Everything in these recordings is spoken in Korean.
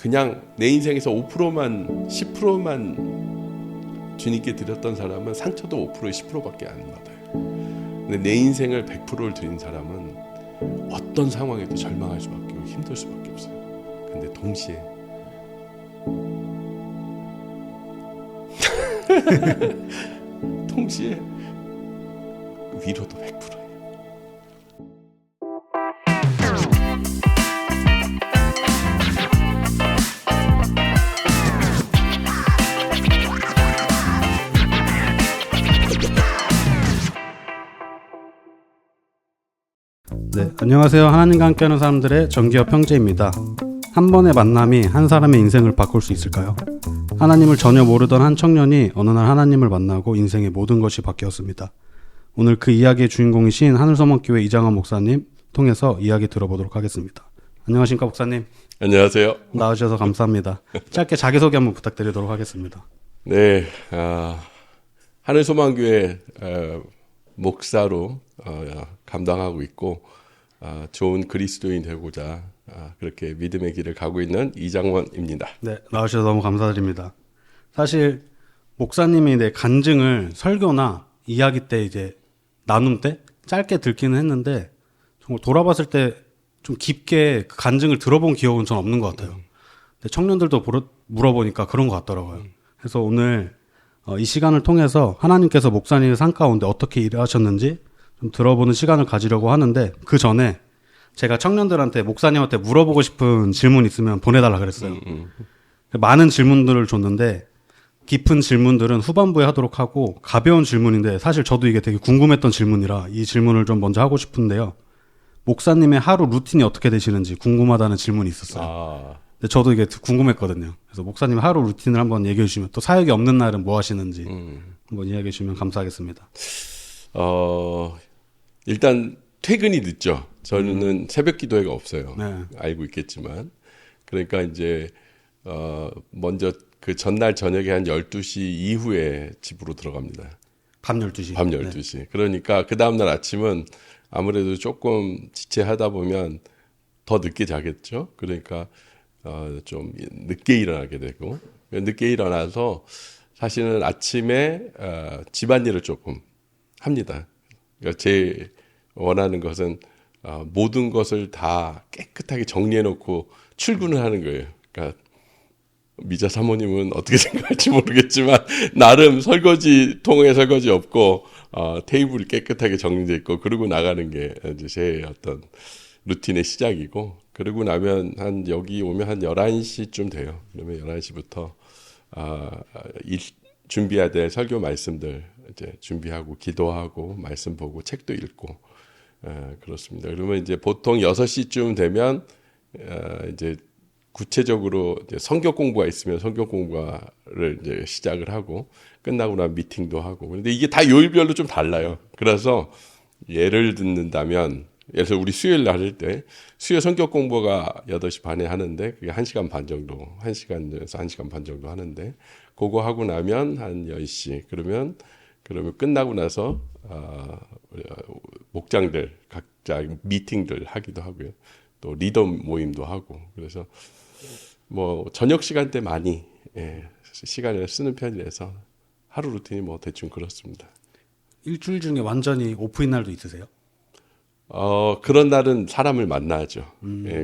그냥 내 인생에서 5%만 10%만 주님께 드렸던 사람은 상처도 5% 10%밖에 안 받아요. 근데 내 인생을 100%를 드린 사람은 어떤 상황에도 절망할 수밖에 없고 힘들 수밖에 없어요. 근데 동시에 위로도 100%예요. 네, 안녕하세요. 하나님과 함께하는 사람들의 정기업 형제입니다. 한 번의 만남이 한 사람의 인생을 바꿀 수 있을까요? 하나님을 전혀 모르던 한 청년이 어느 날 하나님을 만나고 인생의 모든 것이 바뀌었습니다. 오늘 그 이야기의 주인공이신 하늘소망교회 이장원 목사님 통해서 이야기 들어보도록 하겠습니다. 안녕하십니까 목사님. 안녕하세요. 나와주셔서 감사합니다. 짧게 자기소개 한번 부탁드리도록 하겠습니다. 네, 하늘소망교회 목사로 감당하고 있고 좋은 그리스도인 되고자 그렇게 믿음의 길을 가고 있는 이장원입니다. 네, 나와주셔서 너무 감사드립니다. 사실 목사님이 내 간증을 설교나 이야기 때 이제 나눔 때 짧게 듣기는 했는데 정말 돌아봤을 때 좀 깊게 그 간증을 들어본 기억은 전 없는 것 같아요. 근데 청년들도 물어보니까 그런 것 같더라고요. 그래서 오늘 이 시간을 통해서 하나님께서 목사님의 삶 가운데 어떻게 일하셨는지 좀 들어보는 시간을 가지려고 하는데 그 전에 제가 청년들한테 목사님한테 물어보고 싶은 질문 있으면 보내달라 그랬어요. 많은 질문들을 줬는데 깊은 질문들은 후반부에 하도록 하고 가벼운 질문인데 사실 저도 이게 되게 궁금했던 질문이라 이 질문을 좀 먼저 하고 싶은데요. 목사님의 하루 루틴이 어떻게 되시는지 궁금하다는 질문이 있었어요. 근데 저도 이게 궁금했거든요. 그래서 목사님 하루 루틴을 한번 얘기해 주시면 또 사역이 없는 날은 뭐 하시는지 한번 이야기해 주시면 감사하겠습니다. 일단 퇴근이 늦죠. 저는 새벽 기도회가 없어요. 네. 알고 있겠지만. 그러니까 이제 먼저 그 전날 저녁에 한 12시 이후에 집으로 들어갑니다. 밤 12시. 밤 12시. 네. 그러니까 그 다음날 아침은 아무래도 조금 지체하다 보면 더 늦게 자겠죠. 그러니까 좀 늦게 일어나게 되고 늦게 일어나서 사실은 아침에 집안일을 조금 합니다. 그러니까 제 원하는 것은 모든 것을 다 깨끗하게 정리해놓고 출근을 하는 거예요. 그러니까 미자 사모님은 어떻게 생각할지 모르겠지만 나름 통에 설거지 없고 테이블이 깨끗하게 정리돼 있고 그러고 나가는 게 이제 제 어떤 루틴의 시작이고 그러고 나면 여기 오면 한 11시쯤 돼요. 그러면 11시부터 준비해야 될 설교 말씀들 이제 준비하고 기도하고 말씀 보고 책도 읽고 그렇습니다. 그러면 이제 보통 6시쯤 되면 이제 구체적으로 이제 성경 공부가 있으면 성경 공부를 이제 시작을 하고 끝나고 나면 미팅도 하고. 그런데 이게 다 요일별로 좀 달라요. 그래서 예를 듣는다면 예를 들어 우리 수요일 날 할 때 수요 성경 공부가 8시 반에 하는데 그게 1시간 반 정도 1시간에서 1시간 반 정도 하는데 그거 하고 나면 한 10시 그러면 끝나고 나서 목장들 각자 미팅들 하기도 하고요. 또 리더 모임도 하고 그래서 뭐 저녁 시간대 많이 시간을 쓰는 편이라서 하루 루틴이 뭐 대충 그렇습니다. 일주일 중에 완전히 오프인 날도 있으세요? 그런 날은 사람을 만나죠.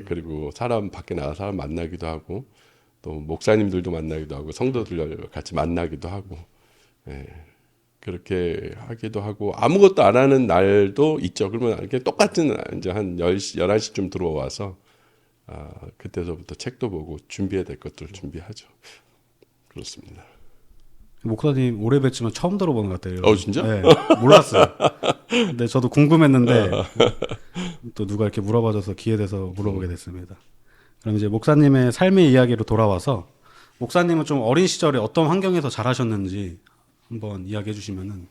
그리고 밖에 나가 사람 만나기도 하고 또 목사님들도 만나기도 하고 성도들 같이 만나기도 하고 그렇게 하기도 하고 아무것도 안 하는 날도 있죠. 그러면 이렇게 똑같은 이제 한 10시, 11시쯤 들어와서 그때서부터 책도 보고 준비해야 될 것들을 준비하죠. 그렇습니다. 목사님 오래 뵀지만 처음 들어보는 것 같아요. 진짜? 네, 몰랐어요. 근데 저도 궁금했는데 또 누가 이렇게 물어봐줘서 기회돼서 물어보게 됐습니다. 그럼 이제 목사님의 삶의 이야기로 돌아와서 목사님은 좀 어린 시절에 어떤 환경에서 자라셨는지 한번 이야기해 주시면은.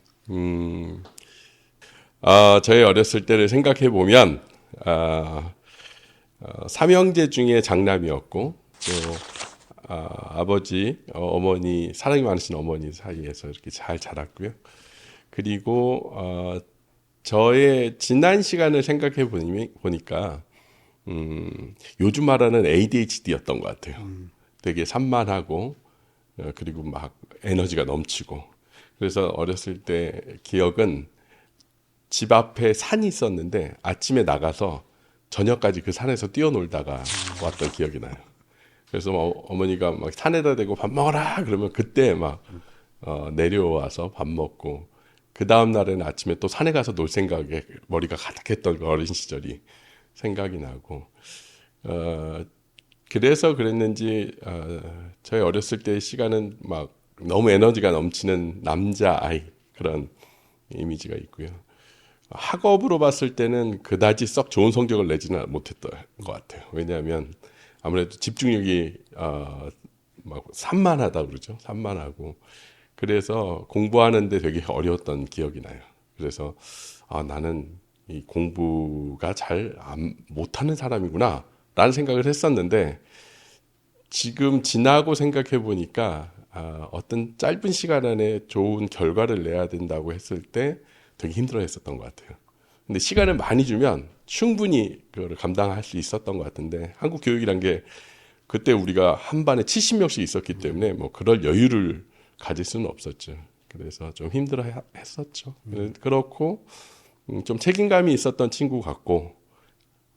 저희 어렸을 때를 생각해 보면 삼형제 중에 장남이었고 또 아버지, 어머니 사랑이 많으신 어머니 사이에서 이렇게 잘 자랐고요. 그리고 저의 지난 시간을 생각해 보니까 요즘 말하는 ADHD였던 것 같아요. 되게 산만하고 그리고 막 에너지가 넘치고. 그래서 어렸을 때 기억은 집 앞에 산이 있었는데 아침에 나가서 저녁까지 그 산에서 뛰어놀다가 왔던 기억이 나요. 그래서 어머니가 막 산에다 대고 밥 먹어라 그러면 그때 막 내려와서 밥 먹고 그 다음 날에는 아침에 또 산에 가서 놀 생각에 머리가 가득했던 그 어린 시절이 생각이 나고 그래서 그랬는지 저희 어렸을 때 시간은 막 너무 에너지가 넘치는 남자아이 그런 이미지가 있고요. 학업으로 봤을 때는 그다지 썩 좋은 성적을 내지는 못했던 것 같아요. 왜냐하면 아무래도 집중력이 막 산만하다 그러죠. 산만하고 그래서 공부하는데 되게 어려웠던 기억이 나요. 그래서 나는 이 공부가 잘 못하는 사람이구나 라는 생각을 했었는데 지금 지나고 생각해 보니까 어떤 짧은 시간 안에 좋은 결과를 내야 된다고 했을 때 되게 힘들어했었던 것 같아요. 근데 시간을 많이 주면 충분히 그걸 감당할 수 있었던 것 같은데 한국 교육이란 게 그때 우리가 한 반에 70명씩 있었기 때문에 뭐 그럴 여유를 가질 수는 없었죠. 그래서 좀 힘들어했었죠. 그렇고 좀 책임감이 있었던 친구 같고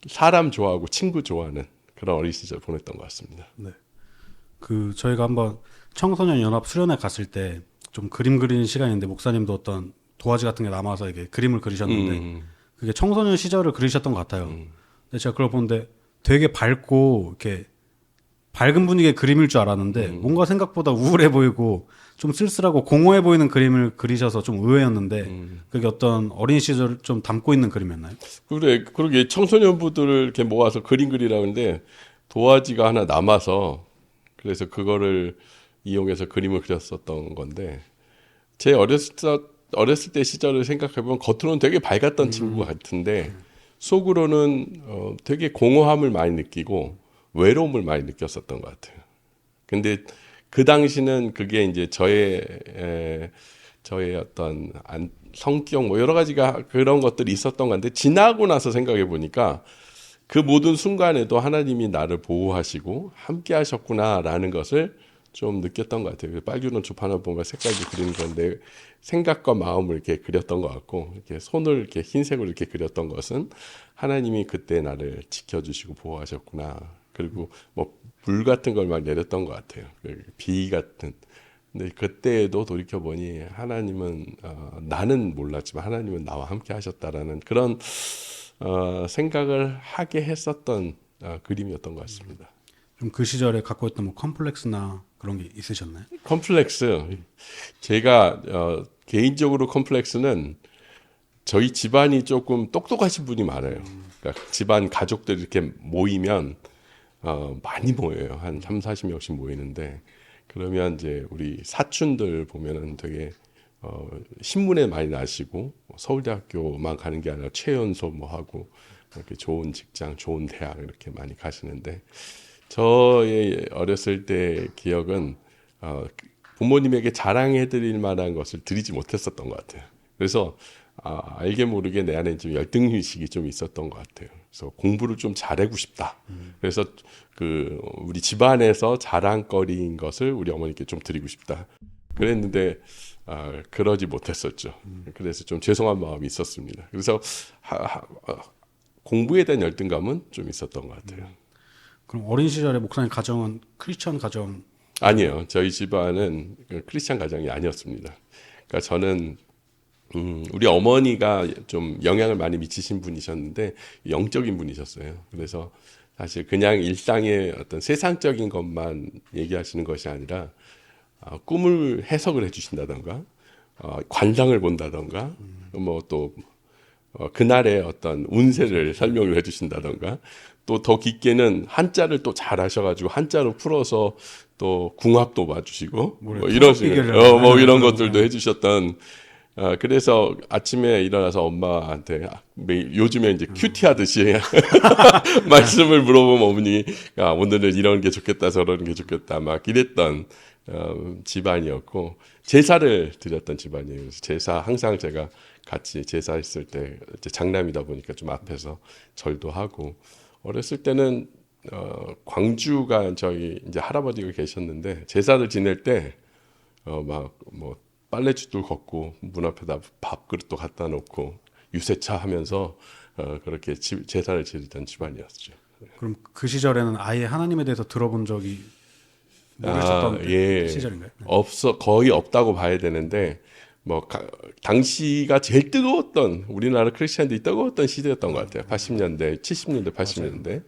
사람 좋아하고 친구 좋아하는 그런 어린 시절 보냈던 것 같습니다. 네. 저희가 한번 청소년 연합 수련회 갔을 때 좀 그림 그리는 시간인데 목사님도 어떤 도화지 같은 게 남아서 이게 그림을 그리셨는데 그게 청소년 시절을 그리셨던 것 같아요. 근데 제가 그걸 보는데 되게 밝고 이렇게 밝은 분위기의 그림일 줄 알았는데 뭔가 생각보다 우울해 보이고 좀 쓸쓸하고 공허해 보이는 그림을 그리셔서 좀 의외였는데 그게 어떤 어린 시절을 좀 담고 있는 그림이었나요? 그러게 청소년부들을 이렇게 모아서 그림 그리라고 하는데 도화지가 하나 남아서 그래서 그거를 이용해서 그림을 그렸었던 건데 제 어렸을 때 시절을 생각해보면 겉으로는 되게 밝았던 친구 같은데 속으로는 되게 공허함을 많이 느끼고 외로움을 많이 느꼈었던 것 같아요. 근데 그 당시는 그게 이제 저의 어떤 성격 뭐 여러 가지가 그런 것들이 있었던 건데 지나고 나서 생각해 보니까 그 모든 순간에도 하나님이 나를 보호하시고 함께 하셨구나라는 것을 좀 느꼈던 것 같아요. 빨주노 줍 하나 보면 색깔도 그리는 건데 생각과 마음을 이렇게 그렸던 것 같고 이렇게 손을 이렇게 흰색으로 이렇게 그렸던 것은 하나님이 그때 나를 지켜주시고 보호하셨구나. 그리고 뭐 불 같은 걸 막 내렸던 것 같아요. 비 같은. 근데 그때에도 돌이켜 보니 하나님은 나는 몰랐지만 하나님은 나와 함께 하셨다라는 그런 생각을 하게 했었던 그림이었던 것 같습니다. 좀 그 시절에 갖고 있던 뭐 컴플렉스나 그런 게 있으셨나요? 컴플렉스. 제가 개인적으로 컴플렉스는 저희 집안이 조금 똑똑하신 분이 많아요. 그러니까 집안 가족들이 이렇게 모이면 많이 모여요. 한 30-40명씩 모이는데 그러면 이제 우리 사촌들 보면은 되게 신문에 많이 나시고 서울대학교만 가는 게 아니라 최연소 뭐 하고 이렇게 좋은 직장, 좋은 대학 이렇게 많이 가시는데 저의 어렸을 때 기억은 부모님에게 자랑해드릴 만한 것을 드리지 못했었던 것 같아요. 그래서 알게 모르게 내 안에 좀 열등의식이 좀 있었던 것 같아요. 그래서 공부를 좀 잘하고 싶다. 그래서 우리 집안에서 자랑거리인 것을 우리 어머니께 좀 드리고 싶다. 그랬는데 그러지 못했었죠. 그래서 좀 죄송한 마음이 있었습니다. 그래서 공부에 대한 열등감은 좀 있었던 것 같아요. 그럼 어린 시절에 목사님 가정은 크리스천 가정? 아니에요. 저희 집안은 크리스천 가정이 아니었습니다. 그러니까 저는 우리 어머니가 좀 영향을 많이 미치신 분이셨는데 영적인 분이셨어요. 그래서 사실 그냥 일상의 어떤 세상적인 것만 얘기하시는 것이 아니라 꿈을 해석을 해주신다던가 관상을 본다던가 뭐 또 그날의 어떤 운세를 설명을 해주신다던가 또 더 깊게는 한자를 또 잘 하셔가지고 한자로 풀어서 또 궁합도 봐주시고 뭐 이런 식으로 뭐 이런 것들도 해주셨던. 그래서 아침에 일어나서 엄마한테 요즘에 이제 큐티 하듯이 말씀을 물어보면 어머니가 오늘은 이런 게 좋겠다 저런 게 좋겠다 막 이랬던 집안이었고 제사를 드렸던 집안이에요. 그래서 제사 항상 제가 같이 제사했을 때 이제 장남이다 보니까 좀 앞에서 절도 하고 어렸을 때는 광주가 저희 이제 할아버지가 계셨는데 제사를 지낼 때 막 뭐 빨래줄도 걷고 문 앞에다 밥그릇도 갖다 놓고 유세차 하면서 그렇게 제사를 지내던 집안이었죠. 그럼 그 시절에는 아예 하나님에 대해서 들어본 적이 모르셨던 예. 시절인가요? 네. 거의 없다고 봐야 되는데 뭐 당시가 제일 뜨거웠던 우리나라 크리스천들이 뜨거웠던 시대였던 것 같아요. 80년대, 70년대, 80년대. 맞아요.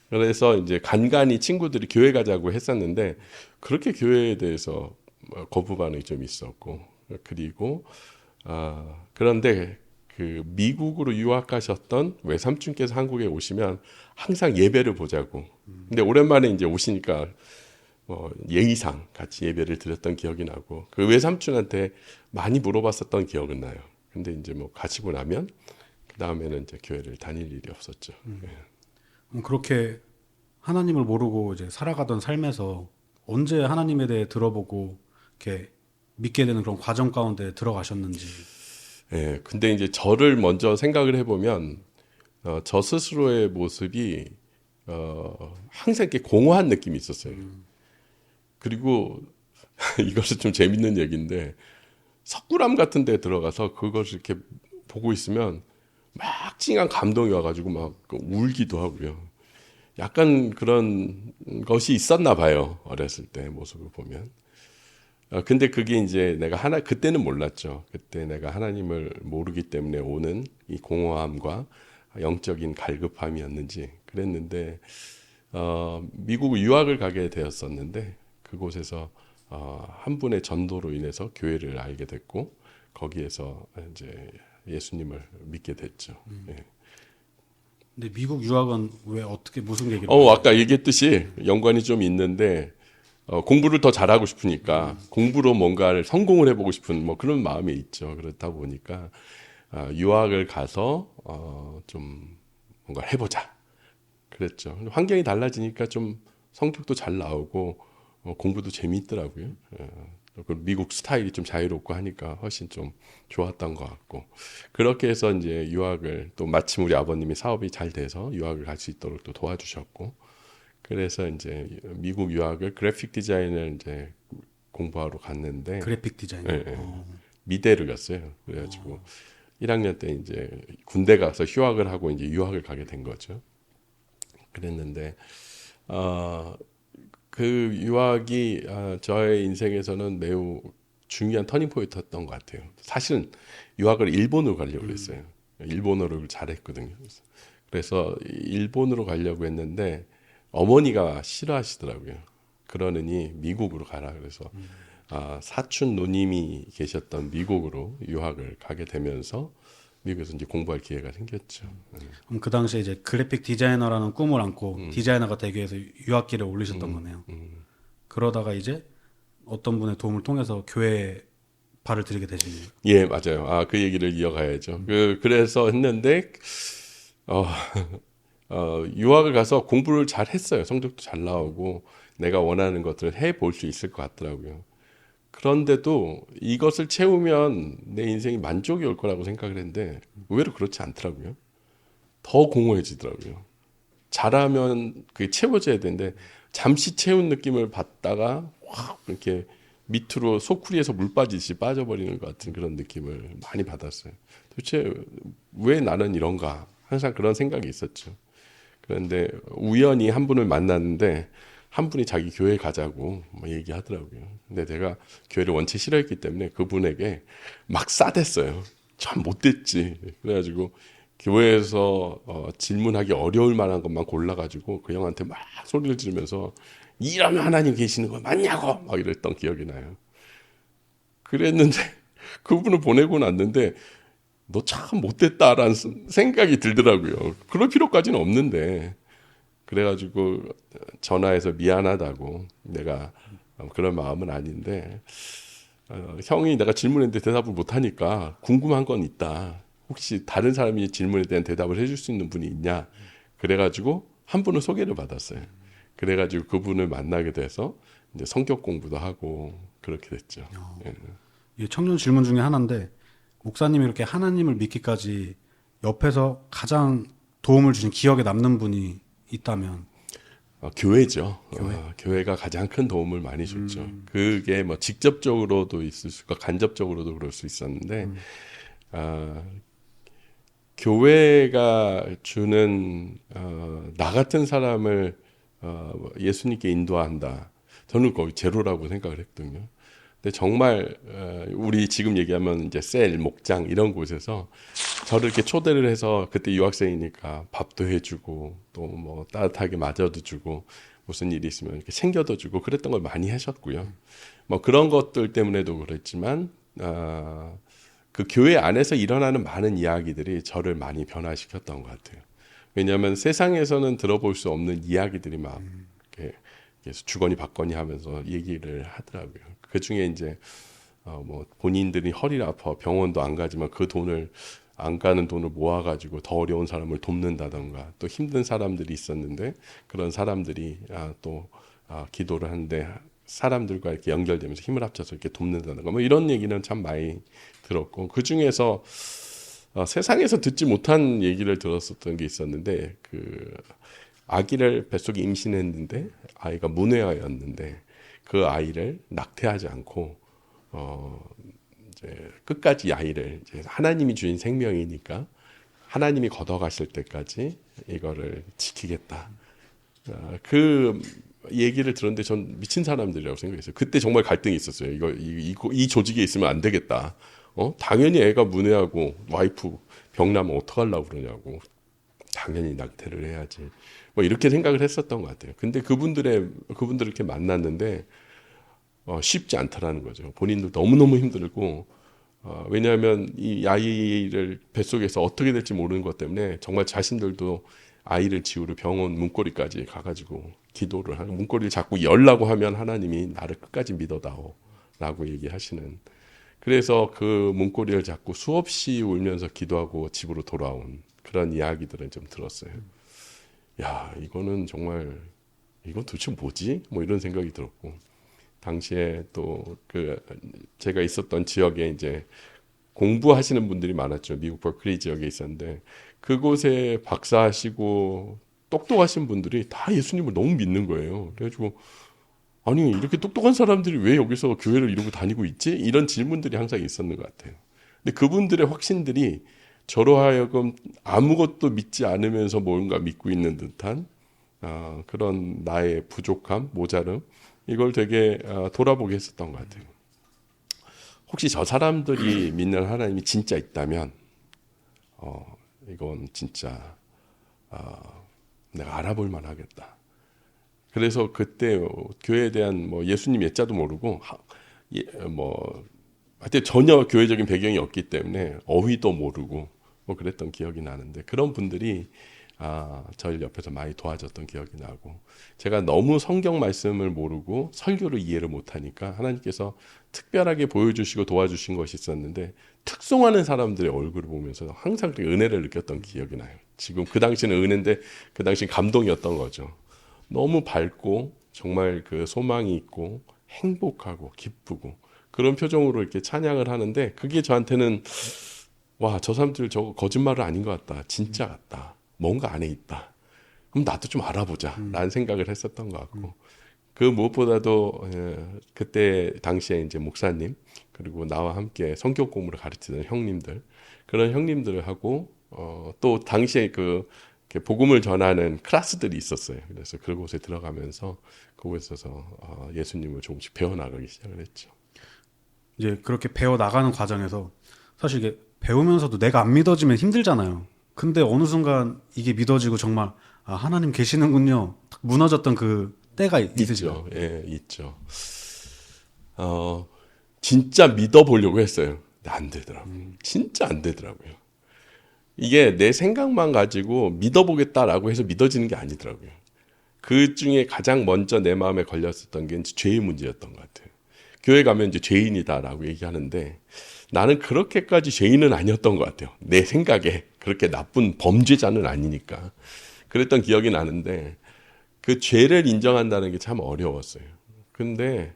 그래서 이제 간간히 친구들이 교회 가자고 했었는데 그렇게 교회에 대해서 거부 반응이 좀 있었고 그리고 그런데 그 미국으로 유학하셨던 외삼촌께서 한국에 오시면 항상 예배를 보자고. 근데 오랜만에 이제 오시니까 예의상 같이 예배를 드렸던 기억이 나고 그 외삼촌한테 많이 물어봤었던 기억은 나요. 근데 이제 뭐 가시고 나면 그 다음에는 이제 교회를 다닐 일이 없었죠. 그렇게 하나님을 모르고 이제 살아가던 삶에서 언제 하나님에 대해 들어보고 이렇게 믿게 되는 그런 과정 가운데 들어가셨는지. 예, 근데 이제 저를 먼저 생각을 해보면 저 스스로의 모습이 항상 이렇게 공허한 느낌이 있었어요. 그리고 이것은 좀 재밌는 얘기인데 석굴암 같은 데 들어가서 그것을 이렇게 보고 있으면 막 찡한 감동이 와가지고 막 울기도 하고요. 약간 그런 것이 있었나 봐요. 어렸을 때 모습을 보면. 근데 그게 이제 내가 그때는 몰랐죠. 그때 내가 하나님을 모르기 때문에 오는 이 공허함과 영적인 갈급함이었는지 그랬는데, 미국 유학을 가게 되었었는데, 그곳에서, 한 분의 전도로 인해서 교회를 알게 됐고, 거기에서 이제 예수님을 믿게 됐죠. 예. 근데 미국 유학은 왜 어떻게 무슨 계기로? 아까 얘기했듯이 연관이 좀 있는데, 공부를 더 잘하고 싶으니까 공부로 뭔가를 성공을 해보고 싶은 뭐 그런 마음이 있죠. 그렇다 보니까 유학을 가서 좀 뭔가 해보자 그랬죠. 환경이 달라지니까 좀 성격도 잘 나오고 공부도 재미있더라고요. 미국 스타일이 좀 자유롭고 하니까 훨씬 좀 좋았던 것 같고 그렇게 해서 이제 유학을 또 마침 우리 아버님이 사업이 잘 돼서 유학을 갈 수 있도록 또 도와주셨고 그래서 이제 미국 유학을 그래픽 디자인을 이제 공부하러 갔는데 그래픽 디자인. 네, 미대를 갔어요. 그래가지고 1학년 때 이제 군대 가서 휴학을 하고 이제 유학을 가게 된 거죠. 그랬는데 그 유학이 저의 인생에서는 매우 중요한 터닝 포인트였던 것 같아요. 사실은 유학을 일본으로 가려고 했어요. 일본어를 잘했거든요. 그래서 일본으로 가려고 했는데 어머니가 싫어하시더라고요. 그러느니 미국으로 가라 그래서 사촌 누님이 계셨던 미국으로 유학을 가게 되면서 미국에서 이제 공부할 기회가 생겼죠. 그럼 그 당시에 이제 그래픽 디자이너라는 꿈을 안고 디자이너가 되기 위해서 유학길에 올리셨던 거네요. 그러다가 이제 어떤 분의 도움을 통해서 교회에 발을 들이게 되시네요. 예, 맞아요. 그 얘기를 이어가야죠. 그래서 했는데 유학을 가서 공부를 잘 했어요. 성적도 잘 나오고 내가 원하는 것들을 해볼 수 있을 것 같더라고요. 그런데도 이것을 채우면 내 인생이 만족이 올 거라고 생각을 했는데 의외로 그렇지 않더라고요. 더 공허해지더라고요. 잘하면 그게 채워져야 되는데 잠시 채운 느낌을 받다가 확 이렇게 밑으로 소쿠리에서 물 빠지듯이 빠져버리는 것 같은 그런 느낌을 많이 받았어요. 도대체 왜 나는 이런가? 항상 그런 생각이 있었죠. 그런데 우연히 한 분을 만났는데 한 분이 자기 교회 가자고 뭐 얘기하더라고요. 근데 제가 교회를 원체 싫어했기 때문에 그분에게 막 싸댔어요. 참 못됐지. 그래가지고 교회에서 질문하기 어려울 만한 것만 골라가지고 그 형한테 막 소리를 지르면서 이러면 하나님 계시는 거 맞냐고 막 이랬던 기억이 나요. 그랬는데 그분을 보내고 났는데 너 참 못됐다라는 생각이 들더라고요. 그럴 필요까지는 없는데 그래가지고 전화해서 미안하다고 내가 그런 마음은 아닌데 형이 내가 질문했는데 대답을 못하니까 궁금한 건 있다. 혹시 다른 사람이 질문에 대한 대답을 해줄 수 있는 분이 있냐. 그래가지고 한 분을 소개를 받았어요. 그래가지고 그분을 만나게 돼서 이제 성격 공부도 하고 그렇게 됐죠. 예, 청년 질문 중에 하나인데 목사님이 이렇게 하나님을 믿기까지 옆에서 가장 도움을 주신 기억에 남는 분이 있다면 교회죠. 교회가 가장 큰 도움을 많이 줬죠. 그게 뭐 직접적으로도 있을 수 있고 간접적으로도 그럴 수 있었는데 교회가 주는 나 같은 사람을 예수님께 인도한다. 저는 거의 제로라고 생각을 했거든요. 근데 정말 우리 지금 얘기하면 이제 셀, 목장 이런 곳에서 저를 이렇게 초대를 해서 그때 유학생이니까 밥도 해주고 또 뭐 따뜻하게 맞아도 주고 무슨 일이 있으면 이렇게 챙겨도 주고 그랬던 걸 많이 하셨고요. 뭐 그런 것들 때문에도 그랬지만 그 교회 안에서 일어나는 많은 이야기들이 저를 많이 변화시켰던 것 같아요. 왜냐하면 세상에서는 들어볼 수 없는 이야기들이 막 이렇게 주거니 받거니 하면서 얘기를 하더라고요. 그 중에 이제 뭐 본인들이 허리를 아파 병원도 안 가지만 그 돈을 안 가는 돈을 모아가지고 더 어려운 사람을 돕는다던가 또 힘든 사람들이 있었는데 그런 사람들이 또 기도를 하는데 사람들과 이렇게 연결되면서 힘을 합쳐서 이렇게 돕는다던가 뭐 이런 얘기는 참 많이 들었고 그 중에서 세상에서 듣지 못한 얘기를 들었었던 게 있었는데 그 아기를 뱃속에 임신했는데 아이가 문외아였는데 그 아이를 낙태하지 않고 이제 끝까지 아이를 이제 하나님이 주신 생명이니까 하나님이 걷어가실 때까지 이거를 지키겠다. 그 얘기를 들었는데 전 미친 사람들이라고 생각했어요. 그때 정말 갈등이 있었어요. 이 조직에 있으면 안 되겠다. 당연히 애가 문외하고 와이프 병나면 어떡하려고 그러냐고. 당연히 낙태를 해야지. 뭐 이렇게 생각을 했었던 것 같아요. 근데 그분들을 이렇게 만났는데 쉽지 않더라는 거죠. 본인도 너무너무 힘들고 왜냐하면 이 아이를 뱃속에서 어떻게 될지 모르는 것 때문에 정말 자신들도 아이를 지우러 병원 문고리까지 가가지고 기도를 하는 문고리를 자꾸 열라고 하면 하나님이 나를 끝까지 믿어다오 라고 얘기하시는 그래서 그 문고리를 잡고 수없이 울면서 기도하고 집으로 돌아온 그런 이야기들을 좀 들었어요. 야, 이거는 정말 이건 도대체 뭐지? 뭐 이런 생각이 들었고 당시에 또 그 제가 있었던 지역에 이제 공부하시는 분들이 많았죠. 미국 버클리 지역에 있었는데 그곳에 박사하시고 똑똑하신 분들이 다 예수님을 너무 믿는 거예요. 그래가지고 아니 이렇게 똑똑한 사람들이 왜 여기서 교회를 이러고 다니고 있지? 이런 질문들이 항상 있었는 것 같아요. 근데 그분들의 확신들이 저로 하여금 아무것도 믿지 않으면서 뭔가 믿고 있는 듯한 그런 나의 부족함, 모자름 이걸 되게 돌아보게 했었던 것 같아요. 혹시 저 사람들이 믿는 하나님이 진짜 있다면 이건 진짜 내가 알아볼 만하겠다. 그래서 그때 교회에 대한 뭐 예수님 예자도 모르고 하여튼 전혀 교회적인 배경이 없기 때문에 어휘도 모르고 뭐 그랬던 기억이 나는데 그런 분들이 저를 옆에서 많이 도와줬던 기억이 나고 제가 너무 성경 말씀을 모르고 설교를 이해를 못하니까 하나님께서 특별하게 보여주시고 도와주신 것이 있었는데 특송하는 사람들의 얼굴을 보면서 항상 은혜를 느꼈던 기억이 나요. 지금 그 당시는 은혜인데 그 당시는 감동이었던 거죠. 너무 밝고 정말 그 소망이 있고 행복하고 기쁘고 그런 표정으로 이렇게 찬양을 하는데 그게 저한테는 와, 저 사람들 저거 거짓말은 아닌 것 같다. 진짜 같다. 뭔가 안에 있다. 그럼 나도 좀 알아보자 라는 생각을 했었던 것 같고 그 무엇보다도 그때 당시에 이제 목사님 그리고 나와 함께 성경 공부를 가르치던 형님들 그런 형님들을 하고 또 당시에 그 복음을 전하는 클래스들이 있었어요. 그래서 그곳에 들어가면서 그곳에서 예수님을 조금씩 배워나가기 시작을 했죠. 이제 그렇게 배워나가는 과정에서 사실 이게 배우면서도 내가 안 믿어지면 힘들잖아요. 근데 어느 순간 이게 믿어지고 정말 하나님 계시는군요. 무너졌던 그 때가 있으시죠? 예, 있죠. 진짜 믿어보려고 했어요. 근데 안 되더라고요. 진짜 안 되더라고요. 이게 내 생각만 가지고 믿어보겠다라고 해서 믿어지는 게 아니더라고요. 그 중에 가장 먼저 내 마음에 걸렸었던 게 죄의 문제였던 것 같아요. 교회 가면 이제 죄인이다라고 얘기하는데 나는 그렇게까지 죄인은 아니었던 것 같아요. 내 생각에 그렇게 나쁜 범죄자는 아니니까. 그랬던 기억이 나는데 그 죄를 인정한다는 게 참 어려웠어요. 근데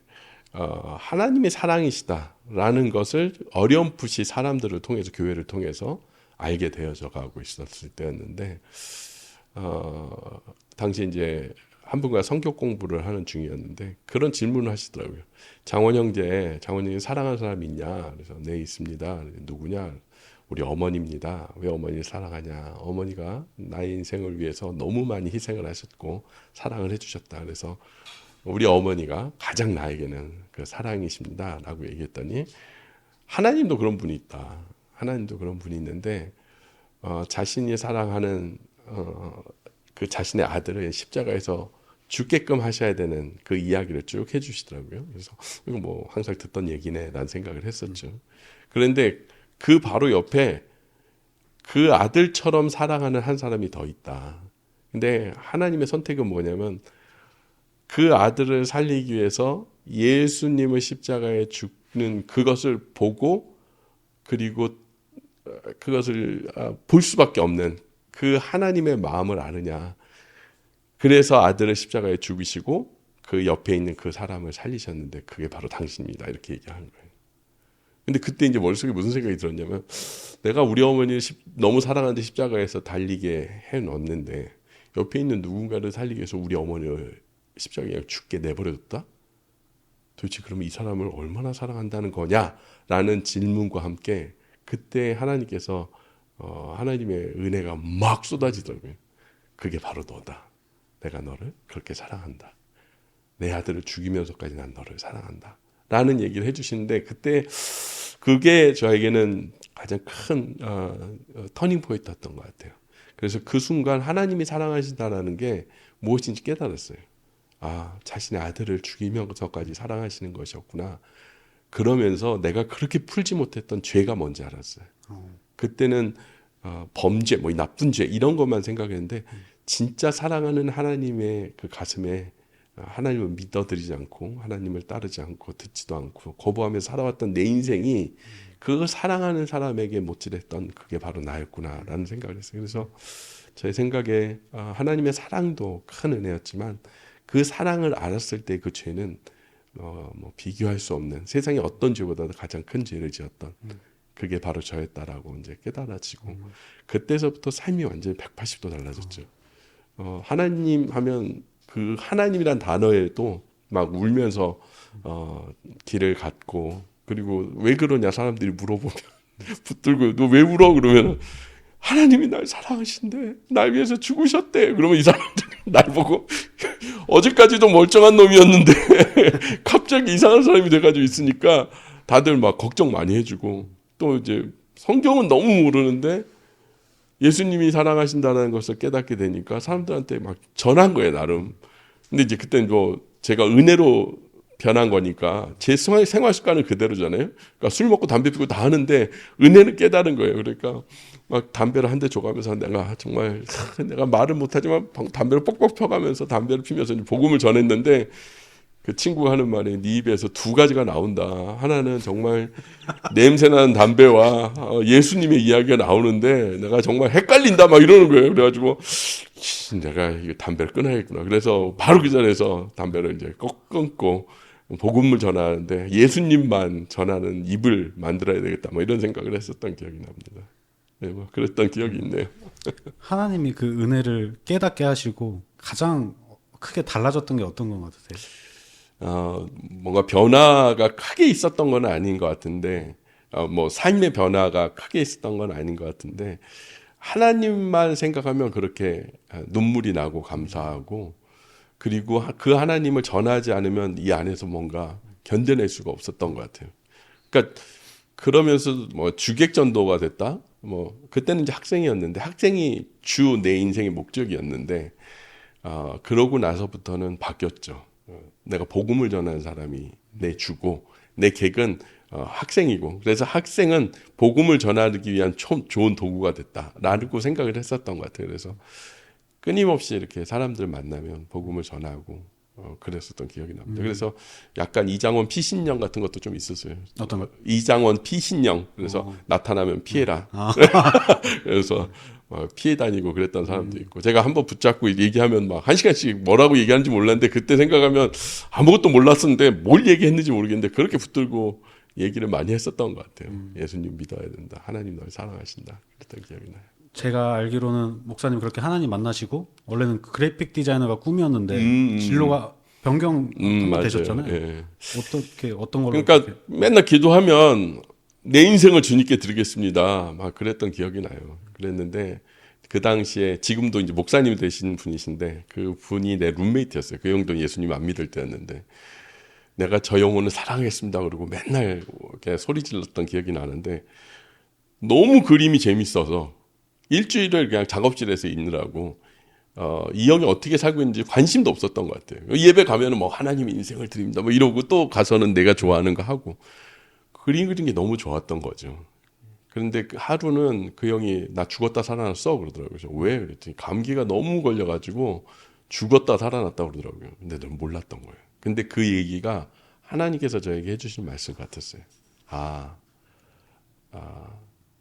하나님의 사랑이시다라는 것을 어렴풋이 사람들을 통해서 교회를 통해서 알게 되어져 가고 있었을 때였는데 당시 이제 한 분과 성경 공부를 하는 중이었는데 그런 질문을 하시더라고요. 장원 형제 사랑하는 사람 있냐? 그래서 네 있습니다. 누구냐? 우리 어머니입니다. 왜 어머니를 사랑하냐? 어머니가 나의 인생을 위해서 너무 많이 희생을 하셨고 사랑을 해주셨다. 그래서 우리 어머니가 가장 나에게는 그 사랑이십니다. 라고 얘기했더니 하나님도 그런 분이 있다. 하나님도 그런 분이 있는데 자신이 사랑하는 그 자신의 아들을 십자가에서 죽게끔 하셔야 되는 그 이야기를 쭉 해주시더라고요. 그래서 이거 뭐 항상 듣던 얘기네 라는 생각을 했었죠. 그런데 그 바로 옆에 그 아들처럼 사랑하는 한 사람이 더 있다. 근데 하나님의 선택은 뭐냐면 그 아들을 살리기 위해서 예수님을 십자가에 죽는 그것을 보고 그리고 그것을 볼 수밖에 없는 그 하나님의 마음을 아느냐. 그래서 아들을 십자가에 죽이시고 그 옆에 있는 그 사람을 살리셨는데 그게 바로 당신입니다. 이렇게 얘기하는 거예요. 근데 그때 이제 머릿속에 무슨 생각이 들었냐면 내가 우리 어머니를 너무 사랑하는데 십자가에서 달리게 해놓았는데 옆에 있는 누군가를 살리기 위해서 우리 어머니를 십자가에 죽게 내버려뒀다? 도대체 그러면 이 사람을 얼마나 사랑한다는 거냐라는 질문과 함께 그때 하나님께서 하나님의 은혜가 막 쏟아지더라고요. 그게 바로 너다. 내가 너를 그렇게 사랑한다. 내 아들을 죽이면서까지 난 너를 사랑한다. 라는 얘기를 해주시는데 그때 그게 저에게는 가장 큰 터닝 포인트였던 것 같아요. 그래서 그 순간 하나님이 사랑하신다는 게 무엇인지 깨달았어요. 자신의 아들을 죽이면서까지 사랑하시는 것이었구나. 그러면서 내가 그렇게 풀지 못했던 죄가 뭔지 알았어요. 그때는 범죄, 뭐 나쁜 죄 이런 것만 생각했는데 진짜 사랑하는 하나님의 그 가슴에 하나님을 믿어드리지 않고 하나님을 따르지 않고 듣지도 않고 거부하면서 살아왔던 내 인생이 그 사랑하는 사람에게 못질했던 그게 바로 나였구나라는 생각을 했어요. 그래서 제 생각에 하나님의 사랑도 큰 은혜였지만 그 사랑을 알았을 때 그 죄는 뭐 비교할 수 없는 세상의 어떤 죄보다도 가장 큰 죄를 지었던 그게 바로 저였다라고 이제 깨달아지고 그때서부터 삶이 완전히 180도 달라졌죠. 하나님 하면 그 하나님이란 단어에도 막 울면서 길을 갔고 그리고 왜 그러냐 사람들이 물어보면 붙들고 너 왜 울어 그러면 하나님이 날 사랑하신대 날 위해서 죽으셨대 그러면 이 사람들이 날 보고 어제까지도 멀쩡한 놈이었는데 갑자기 이상한 사람이 돼가지고 있으니까 다들 막 걱정 많이 해주고 또 이제 성경은 너무 모르는데 예수님이 사랑하신다는 것을 깨닫게 되니까 사람들한테 막 전한 거예요 나름. 근데 이제 그때는 뭐 제가 은혜로 변한 거니까 제 생활 습관은 그대로잖아요. 그러니까 술 먹고 담배 피고 다 하는데 은혜는 깨달은 거예요. 그러니까 막 담배를 한 대 줘가면서 내가 정말 내가 말은 못하지만 담배를 뻑뻑 펴가면서 담배를 피면서 복음을 전했는데 그 친구가 하는 말이 네 입에서 두 가지가 나온다. 하나는 정말 냄새나는 담배와 예수님의 이야기가 나오는데 내가 정말 헷갈린다 막 이러는 거예요. 그래가지고 내가 이거 담배를 끊어야겠구나. 그래서 바로 그 자리에서 담배를 이제 꼭 끊고 복음을 전하는데 예수님만 전하는 입을 만들어야 되겠다. 뭐 이런 생각을 했었던 기억이 납니다. 네, 뭐 그랬던 기억이 있네요. 하나님이 그 은혜를 깨닫게 하시고 가장 크게 달라졌던 게 어떤 것 같으세요? 뭔가 변화가 크게 있었던 건 아닌 것 같은데, 뭐 삶의 변화가 크게 있었던 건 아닌 것 같은데, 하나님만 생각하면 그렇게 눈물이 나고 감사하고, 그리고 그 하나님을 전하지 않으면 이 안에서 뭔가 견뎌낼 수가 없었던 것 같아요. 그러니까 그러면서 뭐 주객전도가 됐다. 뭐 그때는 이제 학생이었는데 학생이 주 내 인생의 목적이었는데, 그러고 나서부터는 바뀌었죠. 내가 복음을 전하는 사람이 내 주고 내 객은 학생이고 그래서 학생은 복음을 전하기 위한 좋은 도구가 됐다라고 생각을 했었던 것 같아요. 그래서 끊임없이 이렇게 사람들 만나면 복음을 전하고 그랬었던 기억이 납니다. 그래서 약간 이장원 피신령 같은 것도 좀 있었어요. 어떤 거? 이장원 피신령. 그래서 나타나면 피해라. 그래서 피해 다니고 그랬던 사람도 있고 제가 한번 붙잡고 얘기하면 막 1시간씩 뭐라고 얘기하는지 몰랐는데 그때 생각하면 아무것도 몰랐었는데 뭘 얘기했는지 모르겠는데 그렇게 붙들고 얘기를 많이 했었던 것 같아요. 예수님 믿어야 된다. 하나님 널 사랑하신다. 그랬던 기억이 나요. 제가 알기로는 목사님 그렇게 하나님 만나시고 원래는 그래픽 디자이너가 꿈이었는데 진로가 변경 되셨잖아요. 예. 어떤 걸로? 그러니까 그렇게? 맨날 기도하면 내 인생을 주님께 드리겠습니다. 막 그랬던 기억이 나요. 그랬는데 그 당시에 지금도 이제 목사님 되신 분이신데 그 분이 내 룸메이트였어요. 그 형도 예수님 안 믿을 때였는데 내가 저 영혼을 사랑했습니다. 그러고 맨날 이렇게 소리 질렀던 기억이 나는데 너무 그림이 재밌어서 일주일을 그냥 작업실에서 있느라고 이 형이 어떻게 살고 있는지 관심도 없었던 것 같아요. 예배 가면은 뭐 하나님의 인생을 드립니다. 뭐 이러고 또 가서는 내가 좋아하는 거 하고 그림 그린 게 너무 좋았던 거죠. 그런데 하루는 그 형이 나 죽었다 살아났어 그러더라고요. 그래서 왜? 그랬더니 감기가 너무 걸려가지고 죽었다 살아났다 그러더라고요. 근데 난 몰랐던 거예요. 근데 그 얘기가 하나님께서 저에게 해주신 말씀 같았어요.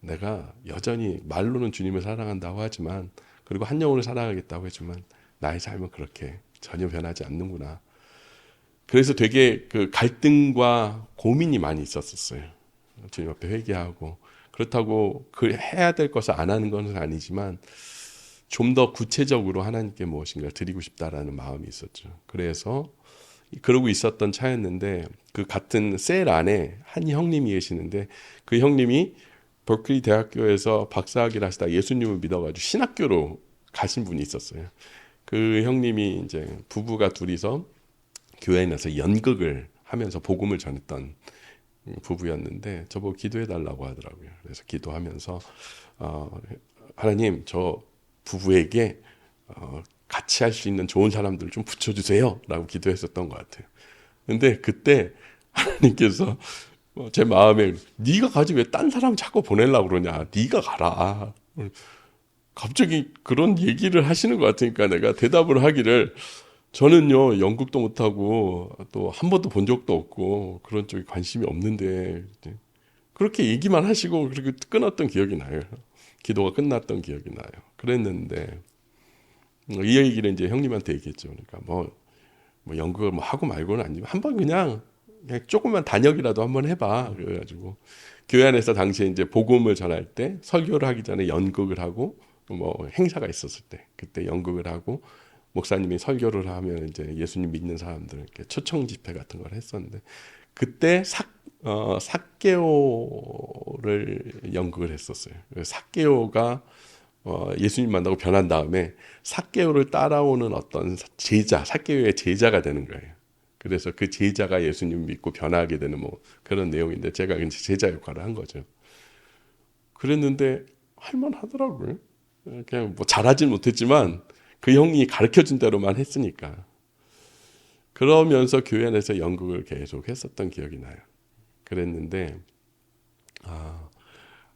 내가 여전히 말로는 주님을 사랑한다고 하지만 그리고 한 영혼을 사랑하겠다고 했지만 나의 삶은 그렇게 전혀 변하지 않는구나. 그래서 되게 그 갈등과 고민이 많이 있었어요. 주님 앞에 회개하고 그렇다고 그 해야 될 것을 안 하는 것은 아니지만 좀 더 구체적으로 하나님께 무엇인가 드리고 싶다라는 마음이 있었죠. 그래서 그러고 있었던 차였는데 그 같은 셀 안에 한 형님이 계시는데 그 형님이 버클리 대학교에서 박사학위를 하시다 예수님을 믿어가지고 신학교로 가신 분이 있었어요. 그 형님이 이제 부부가 둘이서 교회에 나서 연극을 하면서 복음을 전했던 부부였는데 저보고 기도해달라고 하더라고요. 그래서 기도하면서 하나님 저 부부에게 같이 할 수 있는 좋은 사람들을 좀 붙여주세요 라고 기도했었던 것 같아요. 근데 그때 하나님께서 제 마음에 네가 가지 왜 딴 사람 자꾸 보내려고 그러냐. 네가 가라. 갑자기 그런 얘기를 하시는 것 같으니까 내가 대답을 하기를 저는요 연극도 못하고 또 한 번도 본 적도 없고 그런 쪽에 관심이 없는데 그렇게 얘기만 하시고 그렇게 끊었던 기억이 나요. 기도가 끝났던 기억이 나요. 그랬는데 이 얘기를 이제 형님한테 얘기했죠. 그러니까 뭐 연극을 뭐 하고 말고는 아니지만 한번 그냥 조금만 단역이라도 한번 해봐. 그래가지고 교회 안에서 당시에 이제 복음을 전할 때 설교를 하기 전에 연극을 하고 뭐 행사가 있었을 때 그때 연극을 하고 목사님이 설교를 하면 이제 예수님 믿는 사람들 이렇게 초청 집회 같은 걸 했었는데 그때 삭개오를 연극을 했었어요. 삭개오가 예수님 만나고 변한 다음에 삭개오를 따라오는 어떤 제자, 삭개오의 제자가 되는 거예요. 그래서 그 제자가 예수님 믿고 변하게 되는 뭐 그런 내용인데 제가 이제 제자 역할을 한 거죠. 그랬는데 할만하더라고요. 그냥 뭐 잘하진 못했지만 그 형이 가르쳐준 대로만 했으니까. 그러면서 교회 안에서 연극을 계속 했었던 기억이 나요. 그랬는데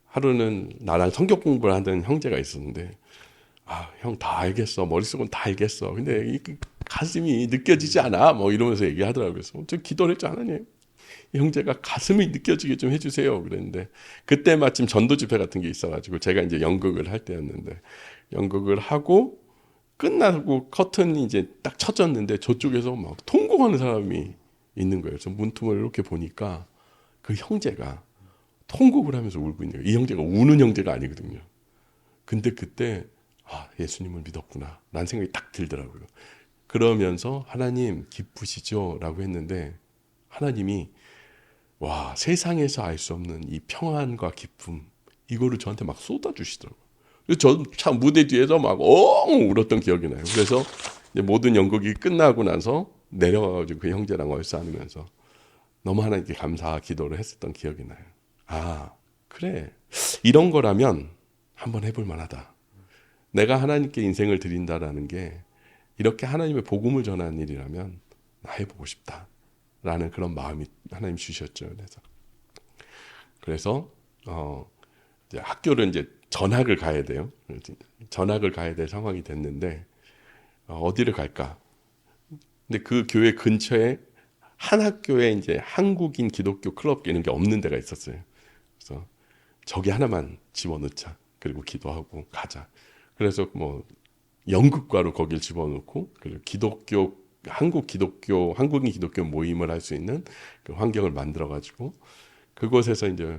하루는 나랑 성경 공부를 하던 형제가 있었는데 형 다 알겠어. 머릿속은 다 알겠어. 근데 이 가슴이 느껴지지 않아. 뭐 이러면서 얘기하더라고요. 그래서 저 기도를 했죠. 하나님. 이 형제가 가슴이 느껴지게 좀 해주세요. 그랬는데 그때 마침 전도 집회 같은 게 있어가지고 제가 이제 연극을 할 때였는데 연극을 하고 끝나고 커튼이 이제 딱 쳐졌는데 저쪽에서 막 통곡하는 사람이 있는 거예요. 그래서 문틈을 이렇게 보니까 그 형제가 통곡을 하면서 울고 있는 거예요. 이 형제가 우는 형제가 아니거든요. 근데 그때 예수님을 믿었구나 라는 생각이 딱 들더라고요. 그러면서 하나님 기쁘시죠? 라고 했는데 하나님이 세상에서 알 수 없는 이 평안과 기쁨 이거를 저한테 막 쏟아주시더라고요. 저 참 무대 뒤에서 막 울었던 기억이 나요. 그래서 모든 연극이 끝나고 나서 내려가가지고 그 형제랑 얼싸 안으면서 너무 하나님께 감사 기도를 했었던 기억이 나요. 그래 이런 거라면 한번 해볼 만하다. 내가 하나님께 인생을 드린다라는 게 이렇게 하나님의 복음을 전하는 일이라면 나 해보고 싶다라는 그런 마음이 하나님 주셨죠. 그래서 이제 학교를 이제 전학을 가야 돼요. 전학을 가야 될 상황이 됐는데 어디를 갈까? 근데 그 교회 근처에 한 학교에 이제 한국인 기독교 클럽 이런 게 없는 데가 있었어요. 그래서 저기 하나만 집어넣자. 그리고 기도하고 가자. 그래서 뭐 연극과로 거길 집어넣고 그리고 한국인 기독교 모임을 할 수 있는 그 환경을 만들어 가지고 그곳에서 이제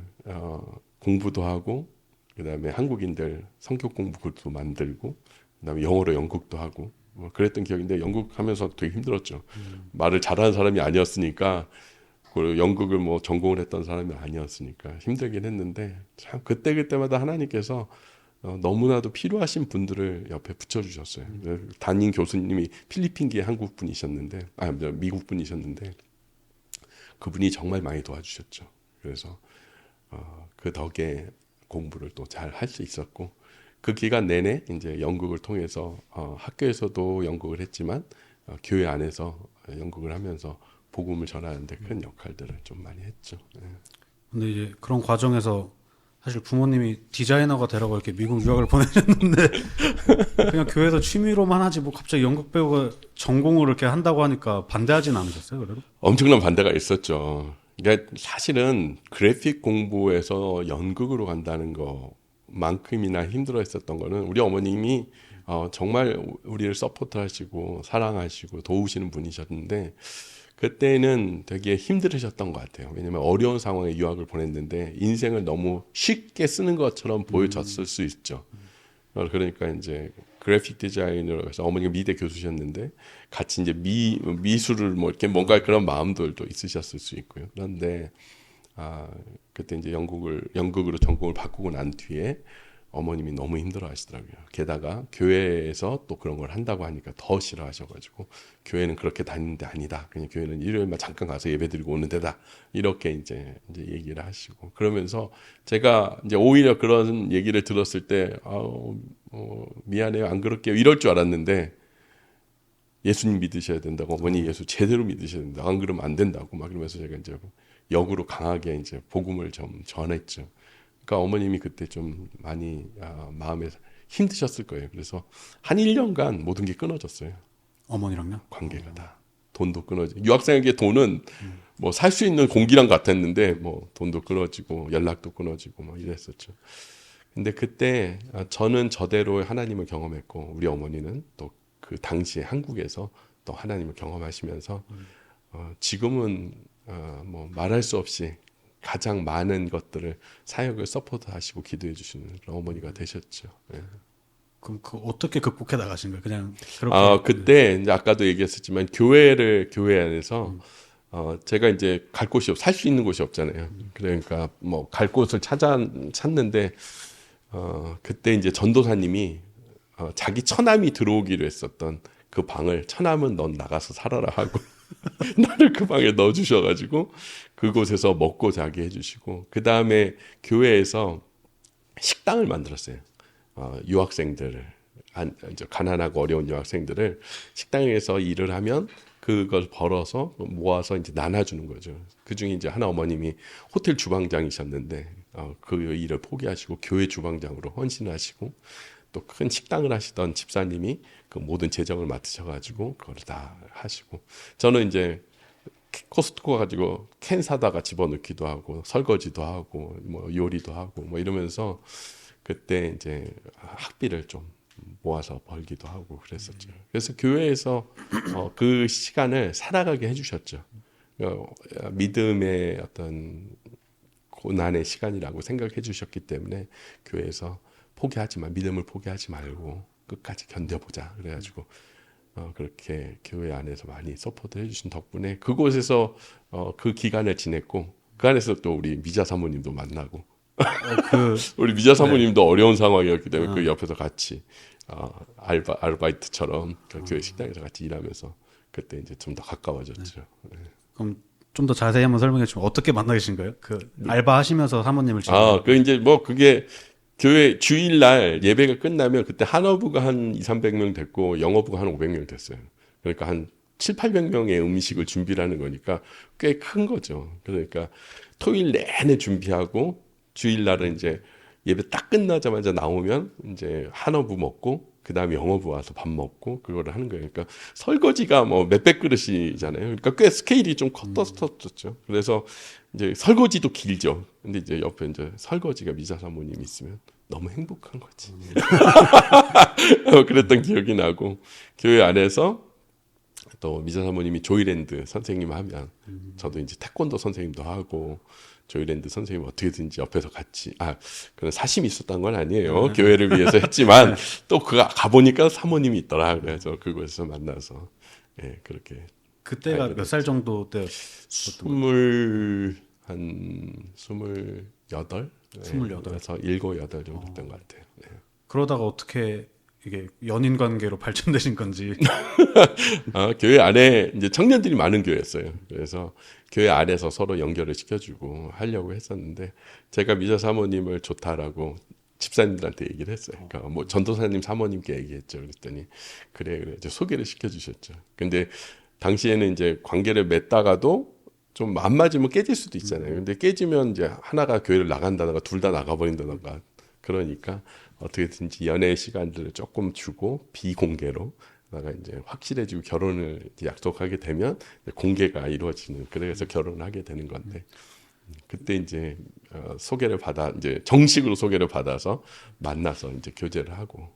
공부도 하고 그다음에 한국인들 성격 공부 글도 만들고, 그다음에 영어로 연극도 하고 뭐 그랬던 기억인데 연극 하면서 되게 힘들었죠. 말을 잘하는 사람이 아니었으니까, 그리고 연극을 뭐 전공을 했던 사람이 아니었으니까 힘들긴 했는데, 참 그때마다 하나님께서 너무나도 필요하신 분들을 옆에 붙여주셨어요. 담임 교수님이 필리핀계 한국 분이셨는데, 미국 분이셨는데, 그분이 정말 많이 도와주셨죠. 그래서 그 덕에 공부를 또 잘 할 수 있었고, 그 기간 내내 이제 연극을 통해서 학교에서도 연극을 했지만 교회 안에서 연극을 하면서 복음을 전하는데 큰 역할들을 좀 많이 했죠. 근데 이제 그런 과정에서 사실 부모님이 디자이너가 되라고 이렇게 미국 유학을 보내셨는데 그냥 교회에서 취미로만 하지 뭐 갑자기 연극 배우가 전공을 이렇게 한다고 하니까 반대하진 않으셨어요, 그래도? 엄청난 반대가 있었죠. 그러니까 사실은 그래픽 공부에서 연극으로 간다는 것만큼이나 힘들어했었던 거는 우리 어머님이 정말 우리를 서포트하시고 사랑하시고 도우시는 분이셨는데, 그때는 되게 힘들으셨던 것 같아요. 왜냐하면 어려운 상황에 유학을 보냈는데 인생을 너무 쉽게 쓰는 것처럼 보여졌을 수 있죠. 그러니까 이제 그래픽 디자이너로 해서 어머니가 미대 교수셨는데 같이 이제 미술을 뭐 이렇게 뭔가 그런 마음들도 있으셨을 수 있고요. 그런데 그때 이제 연극으로 전공을 바꾸고 난 뒤에 어머님이 너무 힘들어 하시더라고요. 게다가 교회에서 또 그런 걸 한다고 하니까 더 싫어하셔가지고, 교회는 그렇게 다니는 데 아니다. 그냥 교회는 일요일만 잠깐 가서 예배 드리고 오는 데다. 이렇게 이제 얘기를 하시고, 그러면서 제가 이제 오히려 그런 얘기를 들었을 때, 미안해요. 안 그럴게요. 이럴 줄 알았는데, 예수님 믿으셔야 된다고, 어머니 예수 제대로 믿으셔야 된다. 안 그러면 안 된다고 막 그러면서 제가 이제 역으로 강하게 이제 복음을 좀 전했죠. 그러니까 어머님이 그때 좀 많이 마음에 힘드셨을 거예요. 그래서 한 1년간 모든 게 끊어졌어요. 어머니랑요? 관계가 다. 돈도 끊어지고. 유학생에게 돈은 뭐 살 수 있는 공기랑 같았는데 뭐 돈도 끊어지고 연락도 끊어지고 뭐 이랬었죠. 근데 그때 저는 저대로 하나님을 경험했고, 우리 어머니는 또 그 당시에 한국에서 또 하나님을 경험하시면서 지금은 뭐 말할 수 없이 가장 많은 것들을 사역을 서포트하시고 기도해 주시는 그런 어머니가 되셨죠. 예. 그럼 어떻게 극복해 나가신 거예요? 그냥 그렇게. 그때 이제 아까도 얘기했었지만 교회 안에서 제가 이제 갈 곳이 살 수 있는 곳이 없잖아요. 그러니까 뭐 갈 곳을 찾는데 그때 이제 전도사님이 자기 처남이 들어오기로 했었던 그 방을, 처남은 넌 나가서 살아라 하고 나를 그 방에 넣어주셔가지고 그곳에서 먹고 자게 해주시고, 그 다음에 교회에서 식당을 만들었어요. 유학생들을, 가난하고 어려운 유학생들을 식당에서 일을 하면 그걸 벌어서 모아서 이제 나눠주는 거죠. 그 중에 이제 하나 어머님이 호텔 주방장이셨는데 그 일을 포기하시고 교회 주방장으로 헌신하시고, 또 큰 식당을 하시던 집사님이 그 모든 재정을 맡으셔가지고 그걸 다 하시고, 저는 이제 코스트코 가지고 캔 사다가 집어넣기도 하고 설거지도 하고 뭐 요리도 하고 뭐 이러면서 그때 이제 학비를 좀 모아서 벌기도 하고 그랬었죠. 그래서 교회에서 그 시간을 살아가게 해주셨죠. 믿음의 어떤 고난의 시간이라고 생각해 주셨기 때문에 교회에서 믿음을 포기하지 말고 끝까지 견뎌보자. 그래가지고 그렇게 교회 안에서 많이 서포트 해주신 덕분에 그곳에서 그 기간을 지냈고, 그 안에서 또 우리 미자 사모님도 만나고 우리 미자 사모님도 네. 어려운 상황이었기 때문에 그 옆에서 같이 아르바이트처럼 그 교회 식당에서 같이 일하면서 그때 이제 좀 더 가까워졌죠. 네. 그럼 좀 더 자세히 한번 설명해 주시면 어떻게 만나게 신 거예요? 그 알바 하시면서 사모님을 그 이제 뭐 그게 교회 주일날 예배가 끝나면 그때 한어부가 한 200~300명 됐고 영어부가 한 500명 됐어요. 그러니까 한 700~800명의 음식을 준비를 하는 거니까 꽤 큰 거죠. 그러니까 토요일 내내 준비하고 주일날은 이제 예배 딱 끝나자마자 나오면 이제 한어부 먹고 그 다음에 영어부 와서 밥 먹고 그거를 하는 거예요. 그러니까 설거지가 뭐 몇백 그릇이잖아요. 그러니까 꽤 스케일이 좀 컸었죠. 그래서 이제 설거지도 길죠. 근데 이제 옆에 이제 설거지가 미자 사모님 있으면 너무 행복한 거지. 그랬던 기억이 나고, 교회 안에서 또 미자 사모님이 조이랜드 선생님 하면 저도 이제 태권도 선생님도 하고 조이랜드 선생님 어떻게든지 옆에서 같이 그런 사심이 있었던 건 아니에요. 교회를 위해서 했지만 또 그가 가보니까 사모님이 있더라. 그래서 그곳에서 만나서 그렇게. 그때가 몇 살 정도 때였어요? 28? 28에서 7, 8 정도 됐던 것 같아요. 네. 그러다가 어떻게 이게 연인 관계로 발전되신 건지. 교회 안에 이제 청년들이 많은 교회였어요. 그래서 교회 안에서 서로 연결을 시켜주고 하려고 했었는데 제가 미자 사모님을 좋다라고 집사님들한테 얘기를 했어요. 그러니까 뭐 전도사님 사모님께 얘기했죠. 그랬더니 그래 이제 소개를 시켜주셨죠. 근데 당시에는 이제 관계를 맺다가도 좀 안 맞으면 깨질 수도 있잖아요. 근데 깨지면 이제 하나가 교회를 나간다던가 둘 다 나가버린다던가 그러니까 어떻게든지 연애의 시간들을 조금 주고 비공개로 나가 이제 확실해지고 결혼을 약속하게 되면 공개가 이루어지는 그래서 결혼을 하게 되는 건데 그때 이제 소개를 받아 이제 정식으로 소개를 받아서 만나서 이제 교제를 하고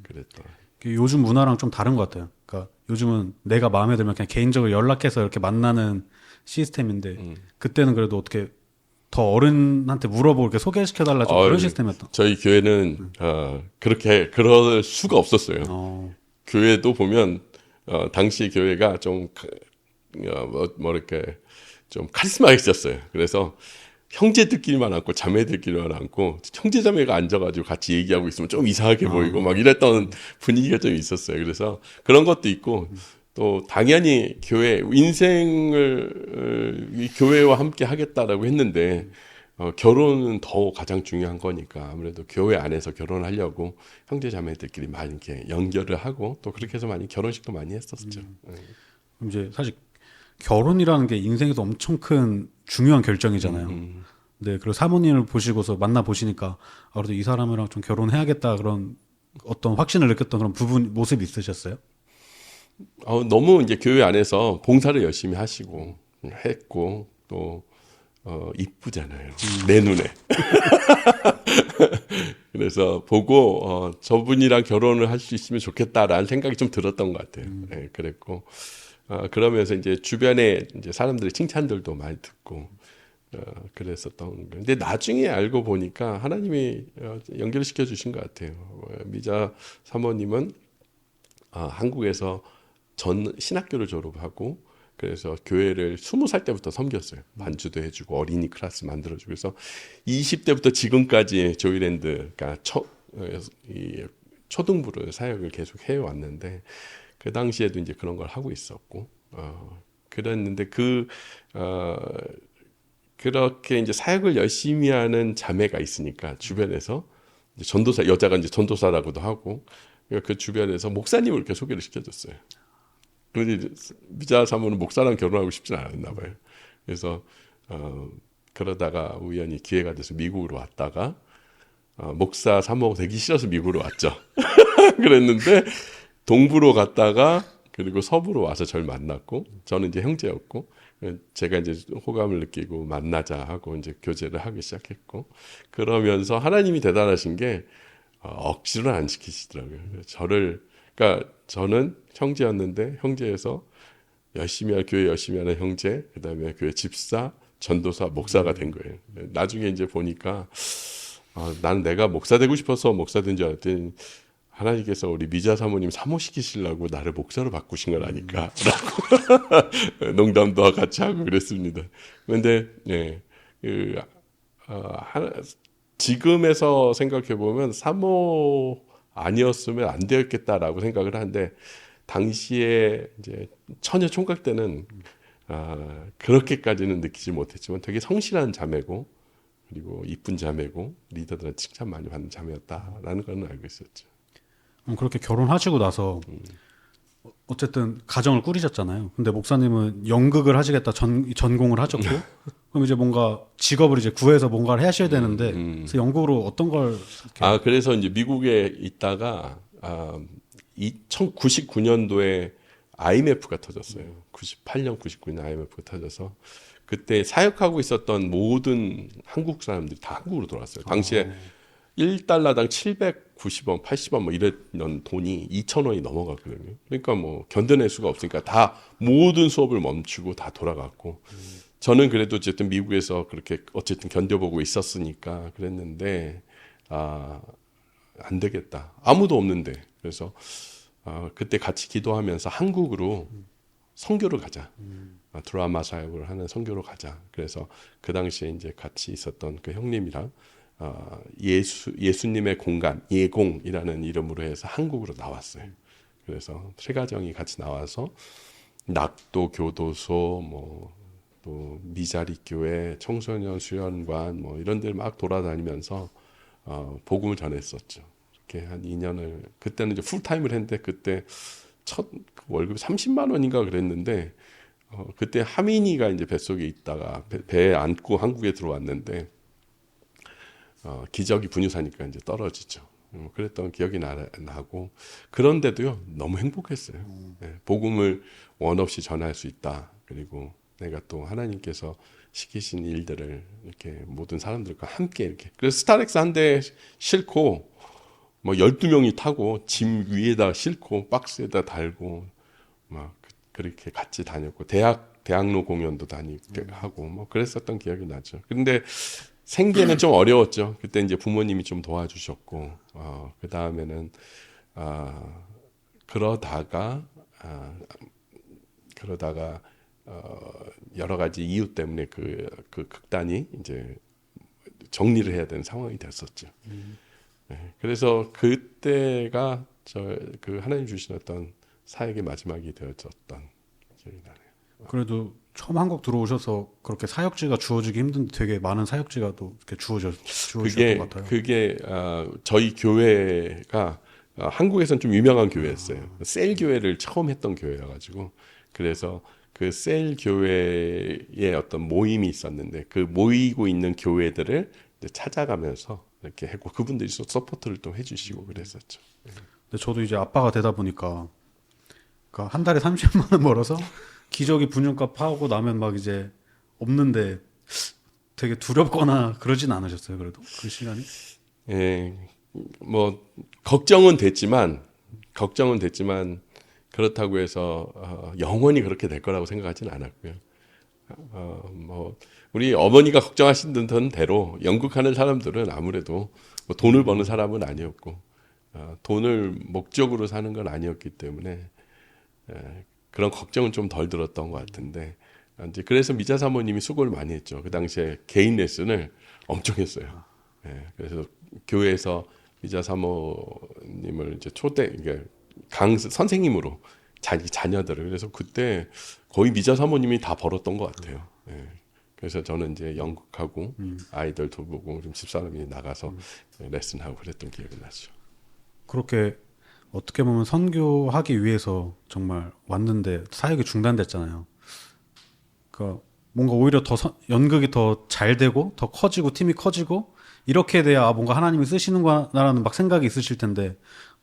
그랬던. 요즘 문화랑 좀 다른 것 같아요. 그러니까 요즘은 내가 마음에 들면 그냥 개인적으로 연락해서 이렇게 만나는 시스템인데 그때는 그래도 어떻게 더 어른한테 물어보고 이렇게 소개시켜달라 좀 그런 시스템이었던. 저희 교회는 그렇게 그럴 수가 없었어요. 교회도 보면 당시 교회가 좀 이렇게 좀 카리스마가 있었어요. 그래서 형제들끼리만 앉고 자매들끼리만 앉고 형제자매가 앉아가지고 같이 얘기하고 있으면 좀 이상하게 보이고 막 이랬던 분위기가 좀 있었어요. 그래서 그런 것도 있고 또 당연히 교회 인생을 이 교회와 함께 하겠다라고 했는데 결혼은 더 가장 중요한 거니까 아무래도 교회 안에서 결혼하려고 형제자매들끼리 많이 이렇게 연결을 하고 또 그렇게 해서 많이 결혼식도 많이 했었죠. 이제 사실 결혼이라는 게 인생에서 엄청 큰 중요한 결정이잖아요. 네, 그리고 사모님을 보시고서 만나 보시니까 그래도 이 사람이랑 좀 결혼해야겠다 그런 어떤 확신을 느꼈던 그런 모습이 있으셨어요? 너무 이제 교회 안에서 봉사를 열심히 하시고 했고 또 이쁘잖아요. 내 눈에. 그래서 보고 저분이랑 결혼을 할 수 있으면 좋겠다라는 생각이 좀 들었던 것 같아요. 네, 그랬고 그러면서 이제 주변에 이제 사람들의 칭찬들도 많이 듣고 그랬었던. 근데 나중에 알고 보니까 하나님이 연결시켜 주신 것 같아요. 미자 사모님은 한국에서 신학교를 졸업하고 그래서 교회를 20살 때부터 섬겼어요. 반주도 해주고 어린이 클래스 만들어주고 그래서 20대부터 지금까지 조이랜드 그러니까 초등부를 사역을 계속 해왔는데 그 당시에도 이제 그런 걸 하고 있었고 그랬는데 그렇게 이제 사역을 열심히 하는 자매가 있으니까 주변에서 이제 전도사 여자가 이제 전도사라고도 하고 그 주변에서 목사님을 이렇게 소개를 시켜줬어요. 그런데 미자 사모는 목사랑 결혼하고 싶지는 않았나 봐요. 그래서 그러다가 우연히 기회가 돼서 미국으로 왔다가 목사 사모가 되기 싫어서 미국으로 왔죠. 그랬는데 동부로 갔다가 그리고 서부로 와서 저를 만났고 저는 이제 형제였고 제가 이제 호감을 느끼고 만나자 하고 이제 교제를 하기 시작했고 그러면서 하나님이 대단하신 게 억지로는 안 시키시더라고요. 그러니까 저는 형제였는데 형제에서 교회 열심히 하는 형제, 그다음에 교회 집사, 전도사, 목사가 된 거예요. 나중에 이제 보니까 나는 내가 목사 되고 싶어서 목사 된 줄 알았더니 하나님께서 우리 미자 사모님 사모시키시려고 나를 목사로 바꾸신 걸 아니까 라고 농담도 같이 하고 그랬습니다. 그런데 지금에서 생각해보면 사모 아니었으면 안 되었겠다라고 생각을 하는데 당시에 이제 처녀 총각 때는 그렇게까지는 느끼지 못했지만 되게 성실한 자매고 그리고 이쁜 자매고 리더들한테 칭찬 많이 받는 자매였다라는 건 알고 있었죠. 그렇게 결혼하시고 나서 어쨌든 가정을 꾸리셨잖아요. 근데 목사님은 연극을 하시겠다 전공을 하셨고 그럼 이제 뭔가 직업을 이제 구해서 뭔가를 하셔야 되는데 그래서 연극으로 어떤 걸 그래서 이제 미국에 있다가 1999년도에 IMF가 터졌어요. 98년 99년 IMF가 터져서 그때 사역하고 있었던 모든 한국 사람들이 다 한국으로 돌아왔어요. 당시에 1달러당 790원, 80원 뭐 이랬던 돈이 2,000원이 넘어갔거든요. 그러니까 뭐 견뎌낼 수가 없으니까 다 모든 수업을 멈추고 다 돌아갔고 저는 그래도 어쨌든 미국에서 그렇게 어쨌든 견뎌보고 있었으니까 그랬는데 안 되겠다. 아무도 없는데. 그래서 그때 같이 기도하면서 한국으로 선교를 가자. 드라마 사역을 하는 선교로 가자. 그래서 그 당시에 이제 같이 있었던 그 형님이랑 예수님의 공간, 예공이라는 이름으로 해서 한국으로 나왔어요. 그래서 세 가정이 같이 나와서 낙도 교도소, 뭐 또 미자리 교회, 청소년 수련관, 뭐 이런 데를 막 돌아다니면서 복음을 전했었죠. 이렇게 한 2년을 그때는 이제 풀타임을 했는데 그때 첫 월급이 30만 원인가 그랬는데 그때 하민이가 이제 뱃속에 있다가 배에 안고 한국에 들어왔는데 기저귀 분유사니까 이제 떨어지죠. 그랬던 기억이 나고 그런데도요 너무 행복했어요. 네, 복음을 원 없이 전할 수 있다. 그리고 내가 또 하나님께서 시키신 일들을 이렇게 모든 사람들과 함께 이렇게 그래서 스타렉스 한 대 싣고 뭐 12명이 타고 짐 위에다 싣고 박스에다 달고 막 그렇게 같이 다녔고 대학로 공연도 하고 뭐 그랬었던 기억이 나죠. 근데 생계는 좀 어려웠죠. 그때 이제 부모님이 좀 도와주셨고 그 다음에는 그러다가 여러 가지 이유 때문에 그 극단이 이제 정리를 해야 되는 상황이 됐었죠. 네, 그래서 그때가 그 하나님 주신 어떤 사역의 마지막이 되어졌던 기억이 나네요. 그래도 처음 한국 들어오셔서 그렇게 사역지가 주어지기 힘든데 되게 많은 사역지가 또 이렇게 주어졌던 것 같아요. 그게 저희 교회가 한국에서는 좀 유명한 교회였어요. 셀 교회를 처음 했던 교회여가지고 그래서 그 셀 교회의 어떤 모임이 있었는데 그 모이고 있는 교회들을 이제 찾아가면서 이렇게 했고 그분들이 서포트를 또 해주시고 그랬었죠. 근데 저도 이제 아빠가 되다 보니까 그러니까 한 달에 30만 원 벌어서 기저귀 분유값 하고 나면 막 이제 없는데 되게 두렵거나 그러진 않으셨어요? 그래도 그 시간이? 예, 뭐 걱정은 됐지만 그렇다고 해서 영원히 그렇게 될 거라고 생각하지는 않았고요. 뭐 우리 어머니가 걱정하시던 대로 연극하는 사람들은 아무래도 뭐 돈을 버는 사람은 아니었고 돈을 목적으로 사는 건 아니었기 때문에 그런 걱정은 좀 덜 들었던 것 같은데 이제 그래서 미자 사모님이 수고를 많이 했죠. 그 당시에 개인 레슨을 엄청 했어요. 그래서 교회에서 미자 사모님을 이제 선생님으로 자기 자녀들을 그래서 그때 거의 미자 사모님이 다 벌었던 것 같아요. 그래서 저는 이제 연극하고 아이들 돌보고 좀 집사람이 나가서 레슨하고 그랬던 기억이 나죠. 그렇게 어떻게 보면 선교하기 위해서 정말 왔는데 사역이 중단됐잖아요. 그러니까 뭔가 오히려 더 연극이 더 잘 되고 더 커지고 팀이 커지고 이렇게 돼야 뭔가 하나님이 쓰시는구나라는 막 생각이 있으실 텐데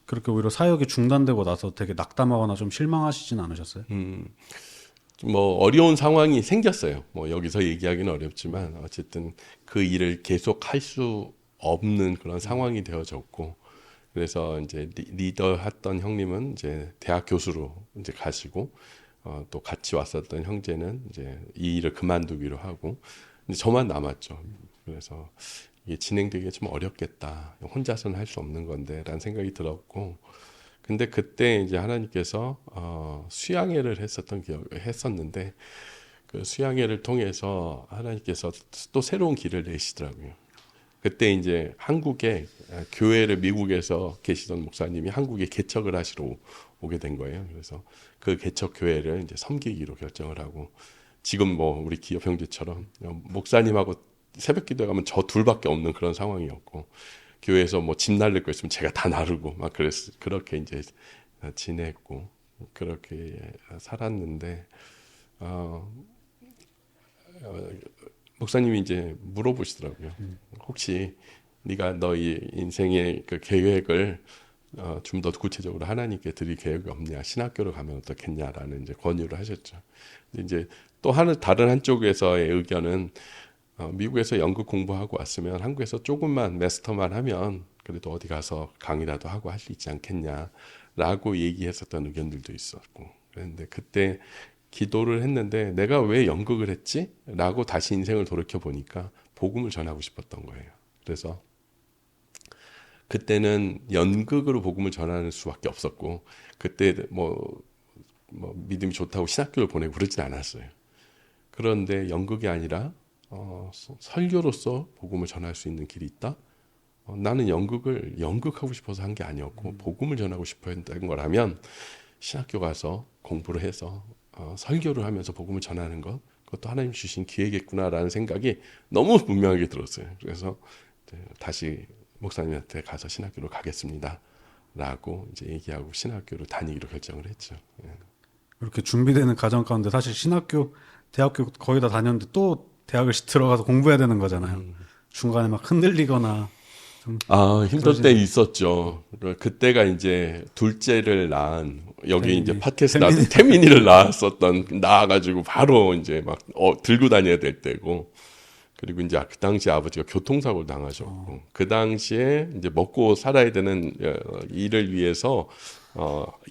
그렇게 오히려 사역이 중단되고 나서 되게 낙담하거나 좀 실망하시진 않으셨어요? 뭐 어려운 상황이 생겼어요. 뭐 여기서 얘기하기는 어렵지만 어쨌든 그 일을 계속 할 수 없는 그런 상황이 되어졌고 그래서 이제 리더 했던 형님은 이제 대학 교수로 이제 가시고 또 같이 왔었던 형제는 이제 이 일을 그만두기로 하고 이제 저만 남았죠. 그래서 이게 진행되기가 좀 어렵겠다. 혼자서는 할 수 없는 건데라는 생각이 들었고, 근데 그때 이제 하나님께서 수양회를 했었는데 그 수양회를 통해서 하나님께서 또 새로운 길을 내시더라고요. 그때 이제 한국에 교회를 미국에서 계시던 목사님이 한국에 개척을 하시러 오게 된 거예요. 그래서 그 개척 교회를 이제 섬기기로 결정을 하고 지금 뭐 우리 기업 형제처럼 목사님하고 새벽 기도에 가면 저 둘밖에 없는 그런 상황이었고 교회에서 뭐 짐 날릴 거 있으면 제가 다 나르고 막 그렇게 이제 지냈고 그렇게 살았는데 목사님이 이제 물어보시더라고요. 혹시 네가 너희 인생의 그 계획을 좀 더 구체적으로 하나님께 드릴 계획이 없냐, 신학교로 가면 어떻겠냐라는 이제 권유를 하셨죠. 이제 또 다른 한쪽에서의 의견은 미국에서 연극 공부하고 왔으면 한국에서 조금만 마스터만 하면 그래도 어디 가서 강의라도 하고 할 수 있지 않겠냐라고 얘기했었던 의견들도 있었고, 그런데 그때 기도를 했는데 내가 왜 연극을 했지? 라고 다시 인생을 돌이켜 보니까 복음을 전하고 싶었던 거예요. 그래서 그때는 연극으로 복음을 전하는 수밖에 없었고, 그때 뭐 믿음이 좋다고 신학교를 보내고 그러진 않았어요. 그런데 연극이 아니라 설교로서 복음을 전할 수 있는 길이 있다? 나는 연극을 연극하고 싶어서 한 게 아니었고 복음을 전하고 싶어 했던 거라면 신학교 가서 공부를 해서 설교를 하면서 복음을 전하는 것, 그것도 하나님 주신 기회겠구나라는 생각이 너무 분명하게 들었어요. 그래서 다시 목사님한테 가서 신학교로 가겠습니다 라고 이제 얘기하고 신학교를 다니기로 결정을 했죠. 이렇게 준비되는 과정 가운데 사실 신학교, 대학교 거의 다 다녔는데 또 대학을 들어가서 공부해야 되는 거잖아요. 중간에 막 흔들리거나 좀 힘들 때 있었죠. 그때가 이제 둘째를 낳은, 여기 이제 팟캐스트 태민이를 낳아가지고 바로 이제 막 들고 다녀야 될 때고, 그리고 이제 그 당시에 아버지가 교통사고를 당하셨고, 그 당시에 이제 먹고 살아야 되는 일을 위해서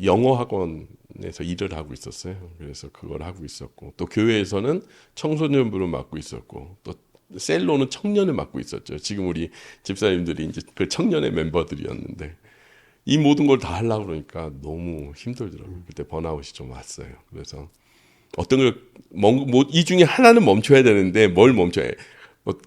영어 학원에서 일을 하고 있었어요. 그래서 그걸 하고 있었고, 또 교회에서는 청소년부를 맡고 있었고, 또 셀로는 청년을 맡고 있었죠. 지금 우리 집사님들이 이제 그 청년의 멤버들이었는데, 이 모든 걸 다 하려고 그러니까 너무 힘들더라고요. 그때 번아웃이 좀 왔어요. 그래서 어떤 걸 이 중에 하나는 멈춰야 되는데 뭘 멈춰야 해?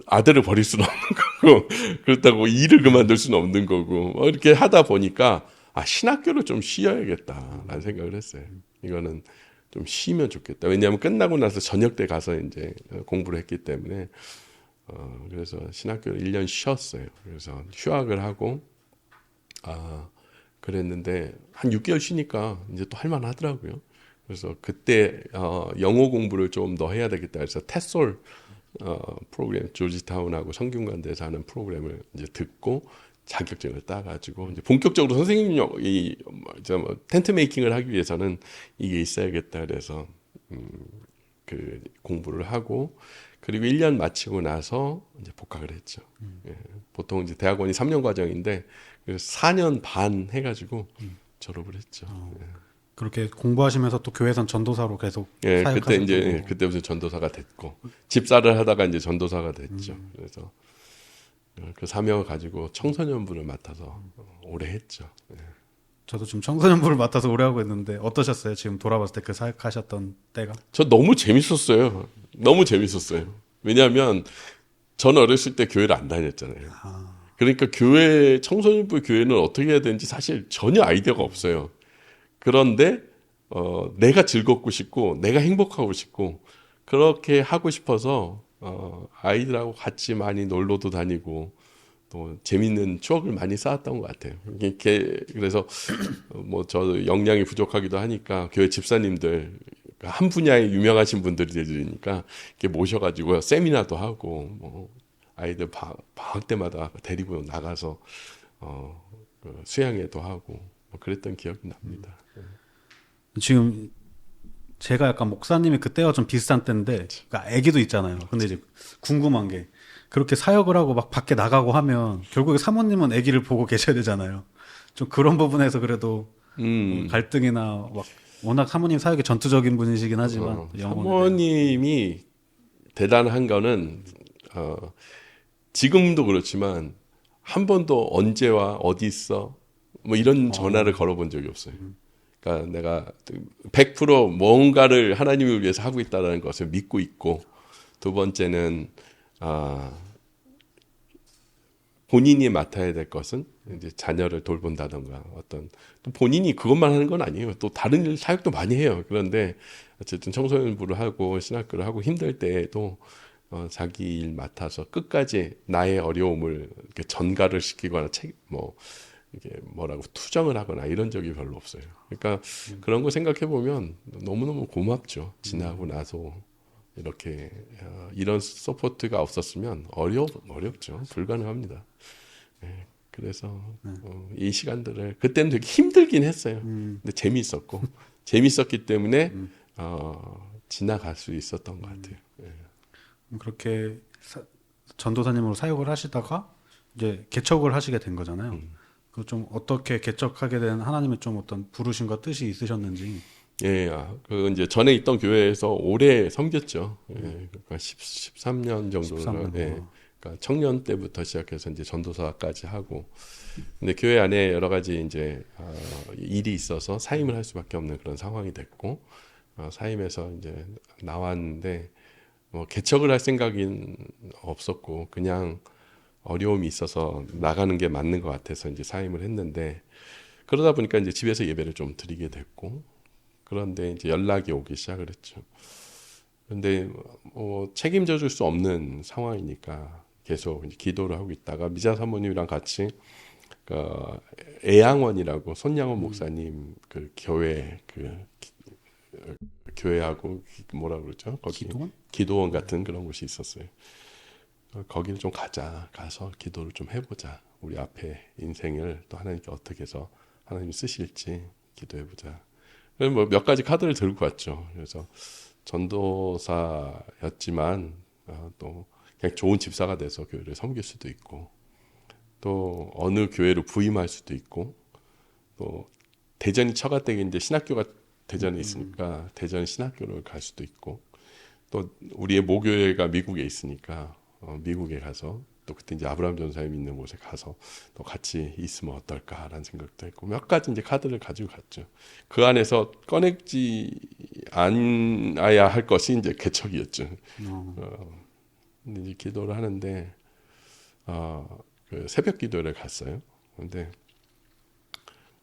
아들을 버릴 수는 없는 거고, 그렇다고 일을 그만둘 수는 없는 거고, 이렇게 하다 보니까 신학교를 좀 쉬어야겠다라는 생각을 했어요. 이거는 좀 쉬면 좋겠다. 왜냐하면 끝나고 나서 저녁 때 가서 이제 공부를 했기 때문에, 그래서 신학교를 1년 쉬었어요. 그래서 휴학을 하고, 그랬는데 한 6개월 쉬니까 이제 또 할만하더라고요. 그래서 그때 영어 공부를 좀 더 해야 되겠다 해서 테솔 프로그램, 조지타운하고 성균관대에서 하는 프로그램을 이제 듣고 자격증을 따가지고 이제 본격적으로 선생님 텐트 메이킹을 하기 위해서는 이게 있어야겠다 그래서 그 공부를 하고, 그리고 1년 마치고 나서 이제 복학을 했죠. 예, 보통 이제 대학원이 3년 과정인데 그래서 4년 반 해가지고 졸업을 했죠. 예. 그렇게 공부하시면서 또 교회에선 전도사로 계속 그때 이제 그때부터 전도사가 됐고, 집사를 하다가 이제 전도사가 됐죠. 그래서 그 사명을 가지고 청소년부를 맡아서 오래 했죠. 예. 저도 지금 청소년부를 맡아서 오래 하고 있는데 어떠셨어요? 지금 돌아봤을 때 그 사역하셨던 때가? 저 너무 재밌었어요. 너무 재밌었어요. 왜냐하면 전 어렸을 때 교회를 안 다녔잖아요. 그러니까 청소년부 교회는 어떻게 해야 되는지 사실 전혀 아이디어가 없어요. 그런데 내가 즐겁고 싶고 내가 행복하고 싶고 그렇게 하고 싶어서 아이들하고 같이 많이 놀러도 다니고 또 재밌는 추억을 많이 쌓았던 것 같아요. 그래서 뭐 저 역량이 부족하기도 하니까 교회 집사님들 한 분야에 유명하신 분들이 되니까 이렇게 모셔가지고 세미나도 하고 뭐 아이들 방학 때마다 데리고 나가서 수양회도 하고 뭐 그랬던 기억이 납니다. 지금 제가 약간 목사님이 그때와 좀 비슷한 때인데, 그러니까 아기도 있잖아요. 근데 이제 궁금한 게, 그렇게 사역을 하고 막 밖에 나가고 하면 결국에 사모님은 아기를 보고 계셔야 되잖아요. 좀 그런 부분에서 그래도 갈등이나 막 워낙 사모님 사역이 전투적인 분이시긴 하지만 사모님이 대단한 거는 지금도 그렇지만 한 번도 언제와 어디 있어 뭐 이런 전화를 걸어본 적이 없어요. 그러니까 내가 100% 뭔가를 하나님을 위해서 하고 있다는 것을 믿고 있고, 두 번째는 본인이 맡아야 될 것은 이제 자녀를 돌본다던가 어떤, 또 본인이 그것만 하는 건 아니에요. 또 다른 일 사역도 많이 해요. 그런데 어쨌든 청소년부를 하고 신학교를 하고 힘들 때에도 자기 일 맡아서 끝까지 나의 어려움을 이렇게 전가를 시키거나 이게 뭐라고 투정을 하거나 이런 적이 별로 없어요. 그러니까 그런 거 생각해 보면 너무너무 고맙죠. 지나고 나서 이렇게 이런 서포트가 없었으면 어렵죠. 불가능합니다. 네, 그래서 이 시간들을 그때는 되게 힘들긴 했어요. 근데 재밌었기 때문에 지나갈 수 있었던 것 같아요. 네. 그렇게 전도사님으로 사역을 하시다가 이제 개척을 하시게 된 거잖아요. 그 좀 어떻게 개척하게 된 하나님의 좀 어떤 부르심과 뜻이 있으셨는지. 예, 그 이제 전에 있던 교회에서 오래 섬겼죠. 예, 그러니까 13년 정도를 13년. 예, 그러니까 청년 때부터 시작해서 이제 전도사까지 하고. 근데 교회 안에 여러 가지 이제 일이 있어서 사임을 할 수밖에 없는 그런 상황이 됐고, 사임에서 이제 나왔는데 뭐 개척을 할 생각은 없었고 그냥 어려움이 있어서 나가는 게 맞는 것 같아서 이제 사임을 했는데, 그러다 보니까 이제 집에서 예배를 좀 드리게 됐고, 그런데 이제 연락이 오기 시작을 했죠. 그런데 책임져 줄 수 없는 상황이니까 계속 이제 기도를 하고 있다가 미자 사모님이랑 같이 그 애양원이라고 손양원 목사님 그 교회 교회하고 뭐라 그러죠? 거기 기도원 같은 그런 곳이 있었어요. 거기를 좀 가서 기도를 좀 해보자. 우리 앞에 인생을 또 하나님께 어떻게 해서 하나님이 쓰실지 기도해보자. 그래서 뭐 몇 가지 카드를 들고 갔죠. 그래서 전도사였지만 또 그냥 좋은 집사가 돼서 교회를 섬길 수도 있고, 또 어느 교회로 부임할 수도 있고, 또 대전이 처가댁에 이제 신학교가 대전에 있으니까 대전 신학교를 갈 수도 있고, 또 우리의 모교회가 미국에 있으니까 미국에 가서 또 그때 이제 아브라함 전사님 있는 곳에 가서 또 같이 있으면 어떨까라는 생각도 했고, 몇 가지 이제 카드를 가지고 갔죠. 그 안에서 꺼내지 않아야 할 것이 이제 개척이었죠. 근데 이제 기도를 하는데 그 새벽 기도를 갔어요. 근데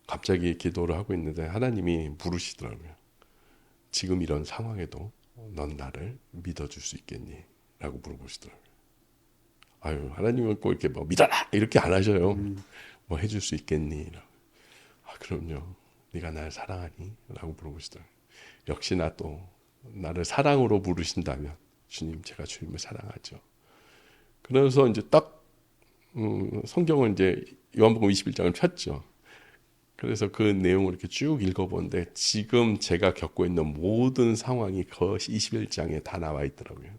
갑자기 기도를 하고 있는데 하나님이 물으시더라고요. 지금 이런 상황에도 넌 나를 믿어줄 수 있겠니? 라고 물어보시더라고요. 아유, 하나님은 꼭 이렇게 뭐 믿어라 이렇게 안 하셔요. 뭐 해줄 수 있겠니? 라고. 그럼요. 네가 나를 사랑하니? 라고 물어보시더라고요. 역시나 또 나를 사랑으로 부르신다면 주님, 제가 주님을 사랑하죠. 그래서 이제 딱 성경을 이제 요한복음 21장을 폈죠. 그래서 그 내용을 이렇게 쭉 읽어보는데 지금 제가 겪고 있는 모든 상황이 그 21장에 다 나와 있더라고요.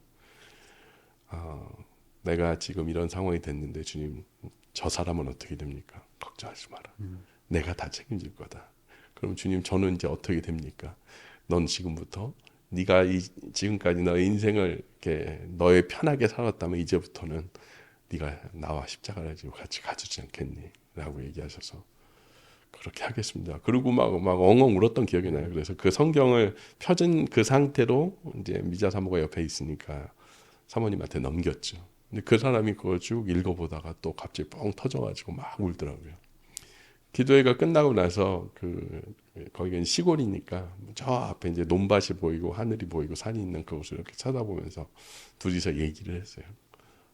내가 지금 이런 상황이 됐는데 주님, 저 사람은 어떻게 됩니까? 걱정하지 마라. 내가 다 책임질 거다. 그럼 주님, 저는 이제 어떻게 됩니까? 넌 지금부터 네가 지금까지 너의 인생을 이렇게 너의 편하게 살았다면 이제부터는 네가 나와 십자가를 지고 같이 가주지 않겠니? 라고 얘기하셔서 그렇게 하겠습니다. 그리고 막 엉엉 울었던 기억이 나요. 그래서 그 성경을 펴진 그 상태로 이제 미자 사모가 옆에 있으니까 사모님한테 넘겼죠. 근데 그 사람이 그걸 쭉 읽어보다가 또 갑자기 뻥 터져가지고 막 울더라고요. 기도회가 끝나고 나서 거기가 시골이니까 저 앞에 이제 논밭이 보이고 하늘이 보이고 산이 있는 그곳을 이렇게 쳐다보면서 둘이서 얘기를 했어요.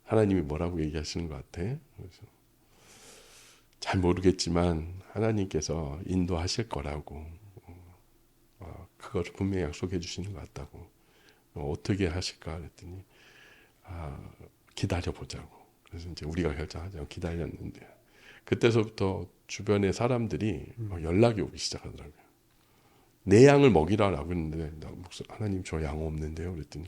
하나님이 뭐라고 얘기하시는 것 같아? 그래서 잘 모르겠지만 하나님께서 인도하실 거라고, 그걸 분명히 약속해 주시는 것 같다고. 어떻게 하실까 그랬더니 기다려보자고. 그래서 이제 우리가 결정하자고 기다렸는데 그때서부터 주변의 사람들이 연락이 오기 시작하더라고요. 내 양을 먹이라라고 했는데 하나님 저 양 없는데요 그랬더니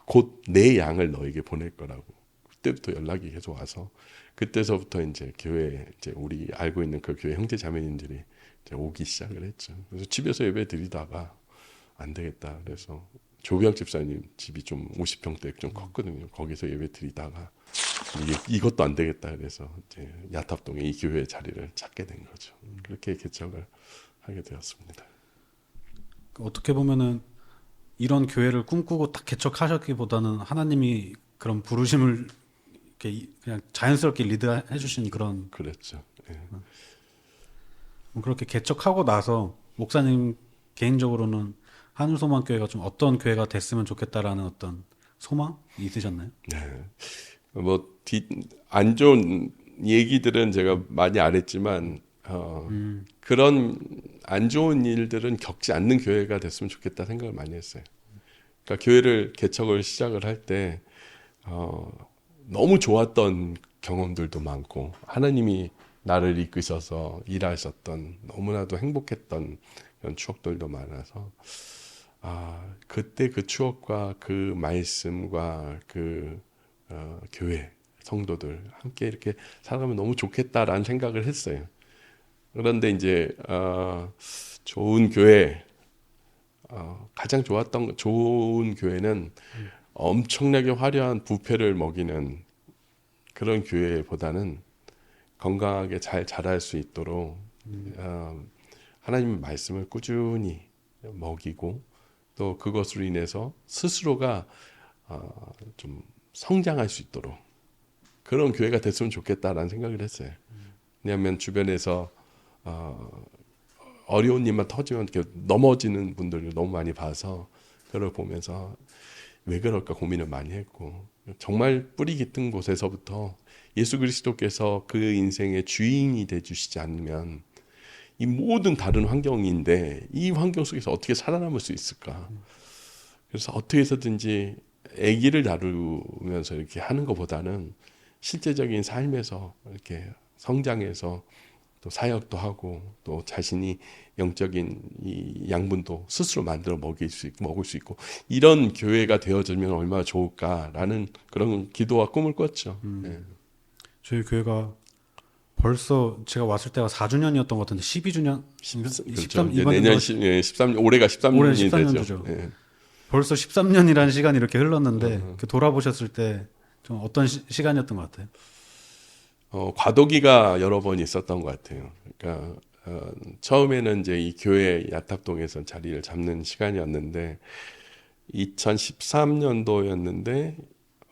곧 내 양을 너에게 보낼 거라고. 그때부터 연락이 계속 와서 그때서부터 이제 교회 이제 우리 알고 있는 그 교회 형제 자매님들이 이제 오기 시작을 했죠. 그래서 집에서 예배 드리다가 안 되겠다. 그래서 조병 집사님 집이 좀 50평대 좀 컸거든요. 거기서 예배 드리다가 이것도 안 되겠다. 그래서 이제 야탑동에 이 교회 자리를 찾게 된 거죠. 그렇게 개척을 하게 되었습니다. 어떻게 보면은 이런 교회를 꿈꾸고 딱 개척하셨기보다는 하나님이 그런 부르심을 이렇게 그냥 자연스럽게 리드해 주신 그런. 그랬죠. 예. 그렇게 개척하고 나서 목사님 개인적으로는 하늘소망교회가 좀 어떤 교회가 됐으면 좋겠다라는 어떤 소망이 있으셨나요? 네. 뭐 안 좋은 얘기들은 제가 많이 안 했지만 그런 안 좋은 일들은 겪지 않는 교회가 됐으면 좋겠다 생각을 많이 했어요. 그러니까 교회를 개척을 시작을 할 때 너무 좋았던 경험들도 많고 하나님이 나를 이끄셔서 일하셨던 너무나도 행복했던 그런 추억들도 많아서 그때 그 추억과 그 말씀과 그 교회 성도들 함께 이렇게 살아가면 너무 좋겠다라는 생각을 했어요. 그런데 이제 좋은 교회, 가장 좋은 교회는 엄청나게 화려한 부패를 먹이는 그런 교회보다는 건강하게 잘 자랄 수 있도록 하나님의 말씀을 꾸준히 먹이고 또 그것으로 인해서 스스로가 좀 성장할 수 있도록 그런 교회가 됐으면 좋겠다라는 생각을 했어요. 왜냐하면 주변에서 어려운 일만 터지면 이렇게 넘어지는 분들을 너무 많이 봐서 그걸 보면서 왜 그럴까 고민을 많이 했고 정말 뿌리 깊은 곳에서부터 예수 그리스도께서 그 인생의 주인이 되주시지 않으면 이 모든 다른 환경인데 이 환경 속에서 어떻게 살아남을 수 있을까? 그래서 어떻게 해서든지 아기를 다루면서 이렇게 하는 것보다는 실제적인 삶에서 이렇게 성장해서 또 사역도 하고 또 자신이 영적인 이 양분도 스스로 만들어 먹을 수 있고 이런 교회가 되어지면 얼마나 좋을까라는 그런 기도와 꿈을 꿨죠. 네. 저희 교회가 벌써 제가 왔을 때가 4주년이었던 것 같은데 12주년, 13 내년 13 올해가 13년이 되죠. 네. 벌써 13년이라는 시간이 이렇게 흘렀는데 돌아보셨을 때 좀 어떤 시간이었던 것 같아요? 과도기가 여러 번 있었던 것 같아요. 그러니까 처음에는 이제 이 교회 야탑동에서 자리를 잡는 시간이었는데 2013년도였는데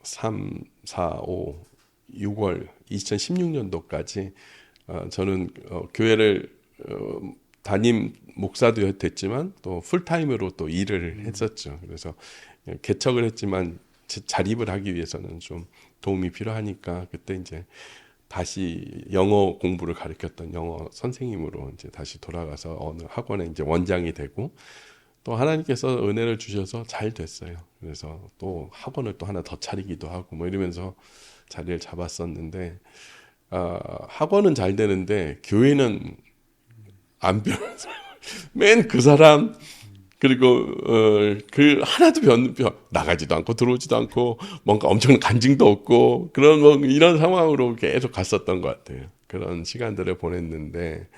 3, 4, 5, 6월 2016년도까지 저는 교회를 담임 목사도 됐지만 또 풀타임으로 또 일을 했었죠. 그래서 개척을 했지만 자립을 하기 위해서는 좀 도움이 필요하니까 그때 이제 다시 영어 공부를 가르쳤던 영어 선생님으로 이제 다시 돌아가서 어느 학원에 이제 원장이 되고 또 하나님께서 은혜를 주셔서 잘 됐어요. 그래서 또 학원을 또 하나 더 차리기도 하고 뭐 이러면서 자리를 잡았었는데 학원은 잘 되는데 교회는 안 변해서 맨 그 사람 그리고 그 하나도 나가지도 않고 들어오지도 않고 뭔가 엄청난 간증도 없고 그런 뭐 이런 상황으로 계속 갔었던 것 같아요. 그런 시간들을 보냈는데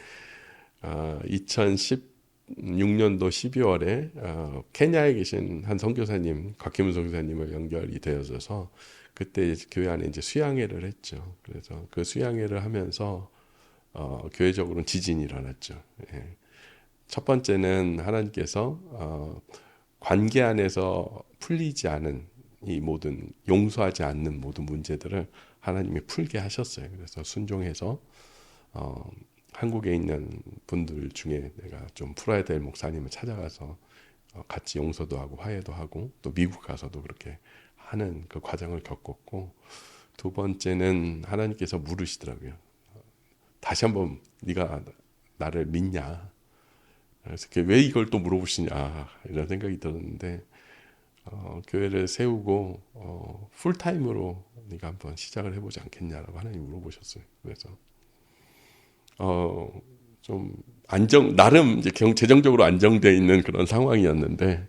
2016년도 12월에 케냐에 계신 한 선교사님 곽기문 선교사님을 연결이 되어져서 그때 교회 안에 이제 수양회를 했죠. 그래서 그 수양회를 하면서 교회적으로는 지진이 일어났죠. 예. 첫 번째는 하나님께서 관계 안에서 풀리지 않은 이 모든 용서하지 않는 모든 문제들을 하나님이 풀게 하셨어요. 그래서 순종해서 한국에 있는 분들 중에 내가 좀 풀어야 될 목사님을 찾아가서 같이 용서도 하고 화해도 하고 또 미국 가서도 그렇게 하는 그 과정을 겪었고 두 번째는 하나님께서 물으시더라고요. 다시 한번 네가 나를 믿냐? 그래서 왜 이걸 또 물어보시냐 이런 생각이 들었는데 교회를 세우고 풀타임으로 네가 한번 시작을 해보지 않겠냐라고 하나님 물어보셨어요. 그래서 좀 나름 이제 재정적으로 안정되어 있는 그런 상황이었는데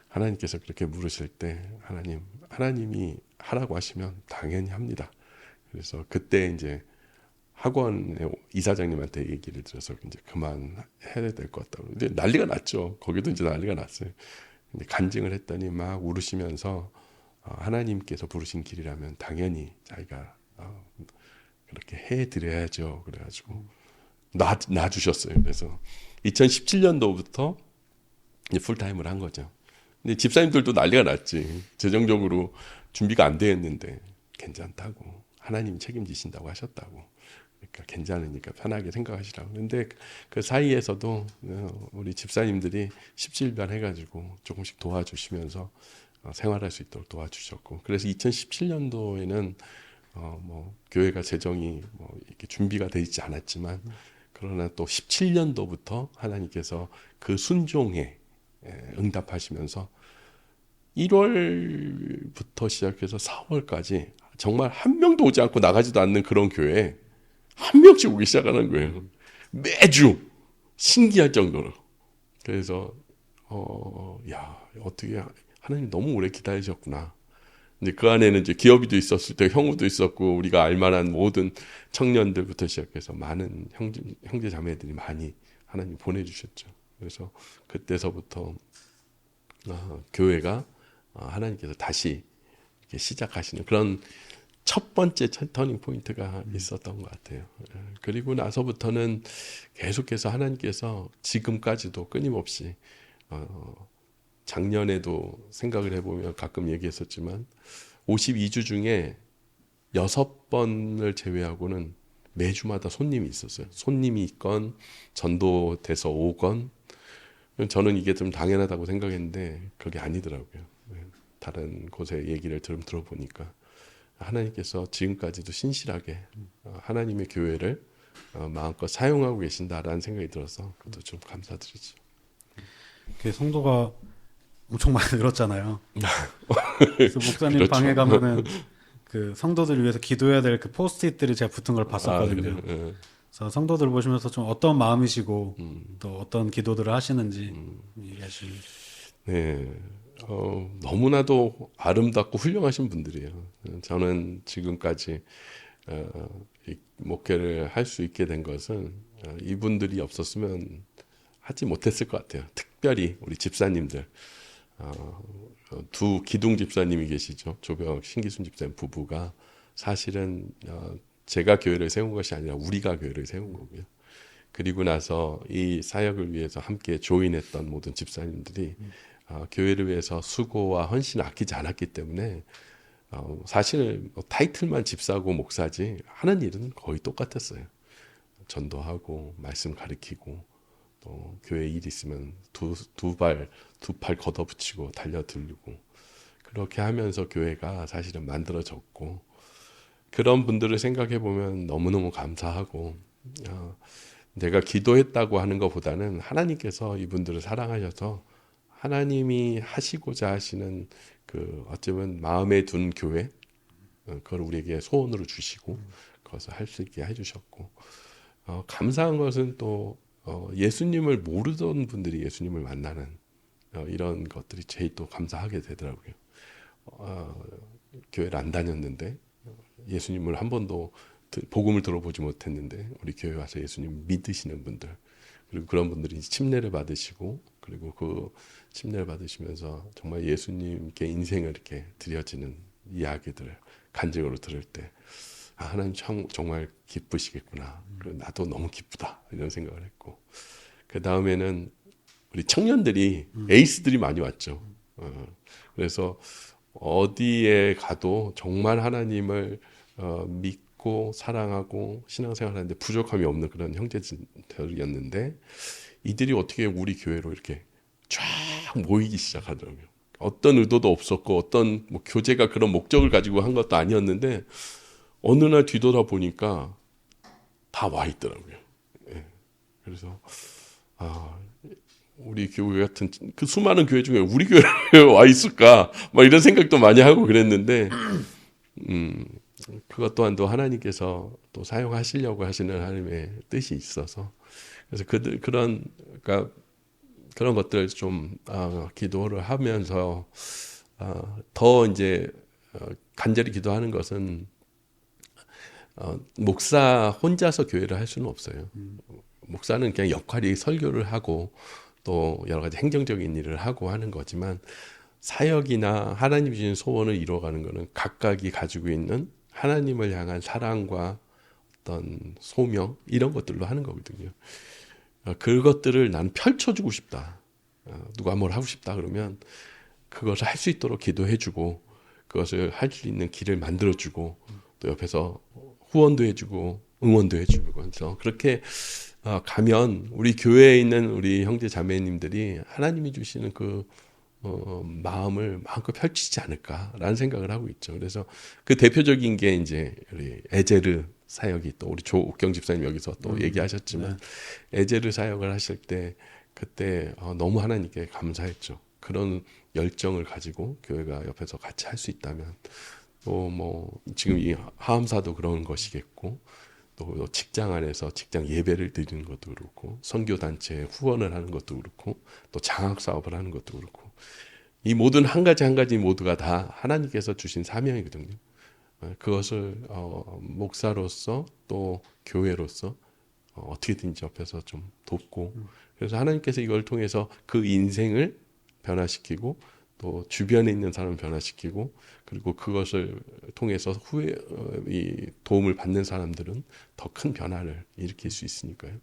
하나님께서 그렇게 물으실 때 하나님이 하라고 하시면 당연히 합니다. 그래서 그때 이제 학원의 이사장님한테 얘기를 들어서 이제 그만해야 될 것 같다고. 이제 난리가 났죠. 거기도 이제 난리가 났어요. 근데 간증을 했더니 막 울으시면서 하나님께서 부르신 길이라면 당연히 자기가 그렇게 해드려야죠. 그래가지고 놔주셨어요. 그래서 2017년도부터 이제 풀타임을 한 거죠. 근데 집사님들도 난리가 났지. 재정적으로 준비가 안 되었는데 괜찮다고. 하나님이 책임지신다고 하셨다고. 그러니까 괜찮으니까 편하게 생각하시라고. 근데 그 사이에서도 우리 집사님들이 십시일반 해가지고 조금씩 도와주시면서 생활할 수 있도록 도와주셨고. 그래서 2017년도에는 뭐 교회가 재정이 뭐 이렇게 준비가 되어 있지 않았지만 그러나 또 17년도부터 하나님께서 그 순종에 응답하시면서 1월부터 시작해서 4월까지 정말 한 명도 오지 않고 나가지도 않는 그런 교회에 한 명씩 오기 시작하는 거예요. 매주 신기할 정도로. 그래서 야 어떻게 하나님 너무 오래 기다리셨구나. 이제 그 안에는 이제 기업이도 있었을 때 형우도 있었고 우리가 알만한 모든 청년들부터 시작해서 많은 형제 자매들이 많이 하나님 보내주셨죠. 그래서 그때서부터 교회가 하나님께서 다시 이렇게 시작하시는 그런 첫 번째 터닝 포인트가 있었던 것 같아요. 그리고 나서부터는 계속해서 하나님께서 지금까지도 끊임없이 작년에도 생각을 해보면 가끔 얘기했었지만 52주 중에 6번을 제외하고는 매주마다 손님이 있었어요. 손님이 있건 전도돼서 오건. 저는 이게 좀 당연하다고 생각했는데 그게 아니더라고요. 다른 곳의 얘기를 들어보니까 하나님께서 지금까지도 신실하게 하나님의 교회를 마음껏 사용하고 계신다라는 생각이 들어서 그것도 좀 감사드리죠. 성도가 엄청 많이 늘었잖아요. 그래서 목사님 그렇죠. 방에 가면은 그 성도들 위해서 기도해야 될 그 포스트잇들이 제가 붙은 걸 봤었거든요. 그래서 성도들 보시면서 좀 어떤 마음이시고 또 어떤 기도들을 하시는지 얘기하시면. 네, 너무나도 아름답고 훌륭하신 분들이에요. 저는 지금까지 이 목회를 할 수 있게 된 것은 이분들이 없었으면 하지 못했을 것 같아요. 특별히 우리 집사님들. 두 기둥 집사님이 계시죠. 조병 신기순 집사님 부부가 사실은 제가 교회를 세운 것이 아니라 우리가 교회를 세운 거고요. 그리고 나서 이 사역을 위해서 함께 조인했던 모든 집사님들이 교회를 위해서 수고와 헌신을 아끼지 않았기 때문에 사실 타이틀만 집사고 목사지 하는 일은 거의 똑같았어요. 전도하고 말씀 가르치고 또 교회 일 있으면 두 팔 걷어붙이고 달려들고 그렇게 하면서 교회가 사실은 만들어졌고 그런 분들을 생각해 보면 너무너무 감사하고 내가 기도했다고 하는 것보다는 하나님께서 이분들을 사랑하셔서 하나님이 하시고자 하시는 그 어쩌면 마음에 둔 교회 그걸 우리에게 소원으로 주시고 그것을 할 수 있게 해주셨고 감사한 것은 또 예수님을 모르던 분들이 예수님을 만나는 이런 것들이 제일 또 감사하게 되더라고요. 교회를 안 다녔는데 예수님을 한 번도 복음을 들어보지 못했는데 우리 교회 와서 예수님 믿으시는 분들 그리고 그런 분들이 침례를 받으시고 그리고 그 침례를 받으시면서 정말 예수님께 인생을 이렇게 드려지는 이야기들을 간증으로 들을 때 하나님 정말 기쁘시겠구나. 그리고 나도 너무 기쁘다 이런 생각을 했고 그 다음에는 우리 청년들이 에이스들이 많이 왔죠. 그래서 어디에 가도 정말 하나님을 믿고 사랑하고 신앙생활하는데 부족함이 없는 그런 형제들이었는데 이들이 어떻게 우리 교회로 이렇게 쫙 모이기 시작하더라고요. 어떤 의도도 없었고 어떤 뭐 교제가 그런 목적을 가지고 한 것도 아니었는데 어느 날 뒤돌아보니까 다 와 있더라고요. 예. 그래서 우리 교회 같은 그 수많은 교회 중에 우리 교회에 와 있을까 막 이런 생각도 많이 하고 그랬는데 그것 또한도 하나님께서 또 사용하시려고 하시는 하나님의 뜻이 있어서 그래서 그런 것들을 좀 기도를 하면서 더 이제 간절히 기도하는 것은 목사 혼자서 교회를 할 수는 없어요. 목사는 그냥 역할이 설교를 하고 또 여러 가지 행정적인 일을 하고 하는 거지만 사역이나 하나님이 주신 소원을 이루어가는 것은 각각이 가지고 있는 하나님을 향한 사랑과 어떤 소명 이런 것들로 하는 거거든요. 그것들을 난 펼쳐주고 싶다. 누가 뭘 하고 싶다 그러면 그것을 할 수 있도록 기도해주고 그것을 할 수 있는 길을 만들어주고 또 옆에서 후원도 해주고 응원도 해주고 그래서 그렇게 가면 우리 교회에 있는 우리 형제 자매님들이 하나님이 주시는 그 마음을 마음껏 펼치지 않을까라는 생각을 하고 있죠. 그래서 그 대표적인 게 이제 우리 에제르 사역이 또 우리 조옥경 집사님 여기서 또 얘기하셨지만 에제르 사역을 하실 때 그때 너무 하나님께 감사했죠. 그런 열정을 가지고 교회가 옆에서 같이 할 수 있다면 또 뭐 지금 이 하암사도 그런 것이겠고 또 직장 안에서 직장 예배를 드리는 것도 그렇고 선교단체에 후원을 하는 것도 그렇고 또 장학 사업을 하는 것도 그렇고 이 모든 한 가지 한 가지 모두가 다 하나님께서 주신 사명이거든요. 그것을 목사로서 또 교회로서 어떻게든지 옆에서 좀 돕고 그래서 하나님께서 이걸 통해서 그 인생을 변화시키고 또 주변에 있는 사람을 변화시키고 그리고 그것을 통해서 후에 이 도움을 받는 사람들은 더 큰 변화를 일으킬 수 있으니까요.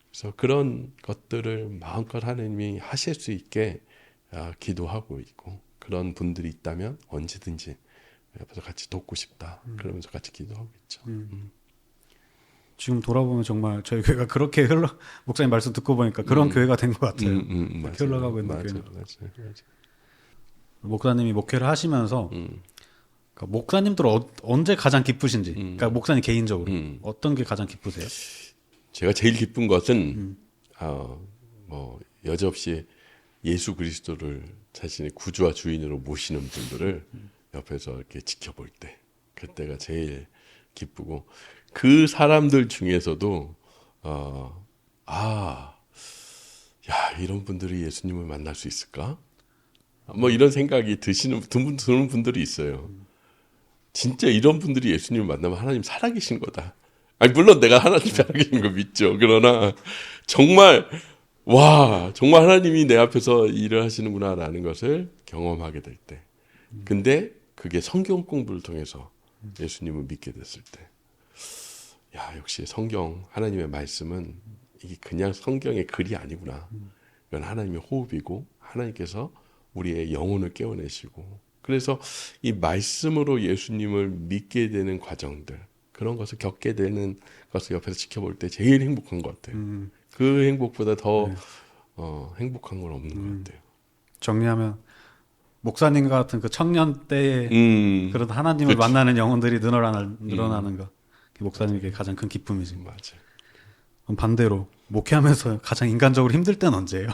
그래서 그런 것들을 마음껏 하나님이 하실 수 있게 기도하고 있고 그런 분들이 있다면 언제든지 옆에서 같이 돕고 싶다. 그러면서 같이 기도하고 있죠. 지금 돌아보면 정말 저희 교회가 그렇게 목사님 말씀 듣고 보니까 그런 교회가 된 것 같아요. 그렇게 흘러가고 있는 교회. 맞아요. 목사님이 목회를 하시면서 그러니까 목사님들 언제 가장 기쁘신지, 그러니까 목사님 개인적으로 어떤 게 가장 기쁘세요? 제가 제일 기쁜 것은 여지없이 예수 그리스도를 자신의 구주와 주인으로 모시는 분들을 옆에서 이렇게 지켜볼 때, 그때가 제일 기쁘고 그 사람들 중에서도 이런 분들이 예수님을 만날 수 있을까? 뭐 이런 생각이 드는 분들이 있어요. 진짜 이런 분들이 예수님을 만나면 하나님 살아계신 거다. 아니 물론 내가 하나님 살아계신 거 믿죠. 그러나 정말 하나님이 내 앞에서 일을 하시는구나라는 것을 경험하게 될 때. 근데 그게 성경 공부를 통해서 예수님을 믿게 됐을 때. 역시 성경 하나님의 말씀은 이게 그냥 성경의 글이 아니구나. 이건 하나님의 호흡이고 하나님께서 우리의 영혼을 깨워내시고 그래서 이 말씀으로 예수님을 믿게 되는 과정들 그런 것을 겪게 되는 것을 옆에서 지켜볼 때 제일 행복한 것 같아요. 그 행복보다 더 행복한 건 없는 것 같아요. 정리하면 목사님과 같은 그 청년 때의 그런 하나님을 만나는 영혼들이 늘어나는 거 목사님에게 가장 큰 기쁨이지. 맞아요. 그럼 반대로 목회하면서 가장 인간적으로 힘들 때는 언제예요?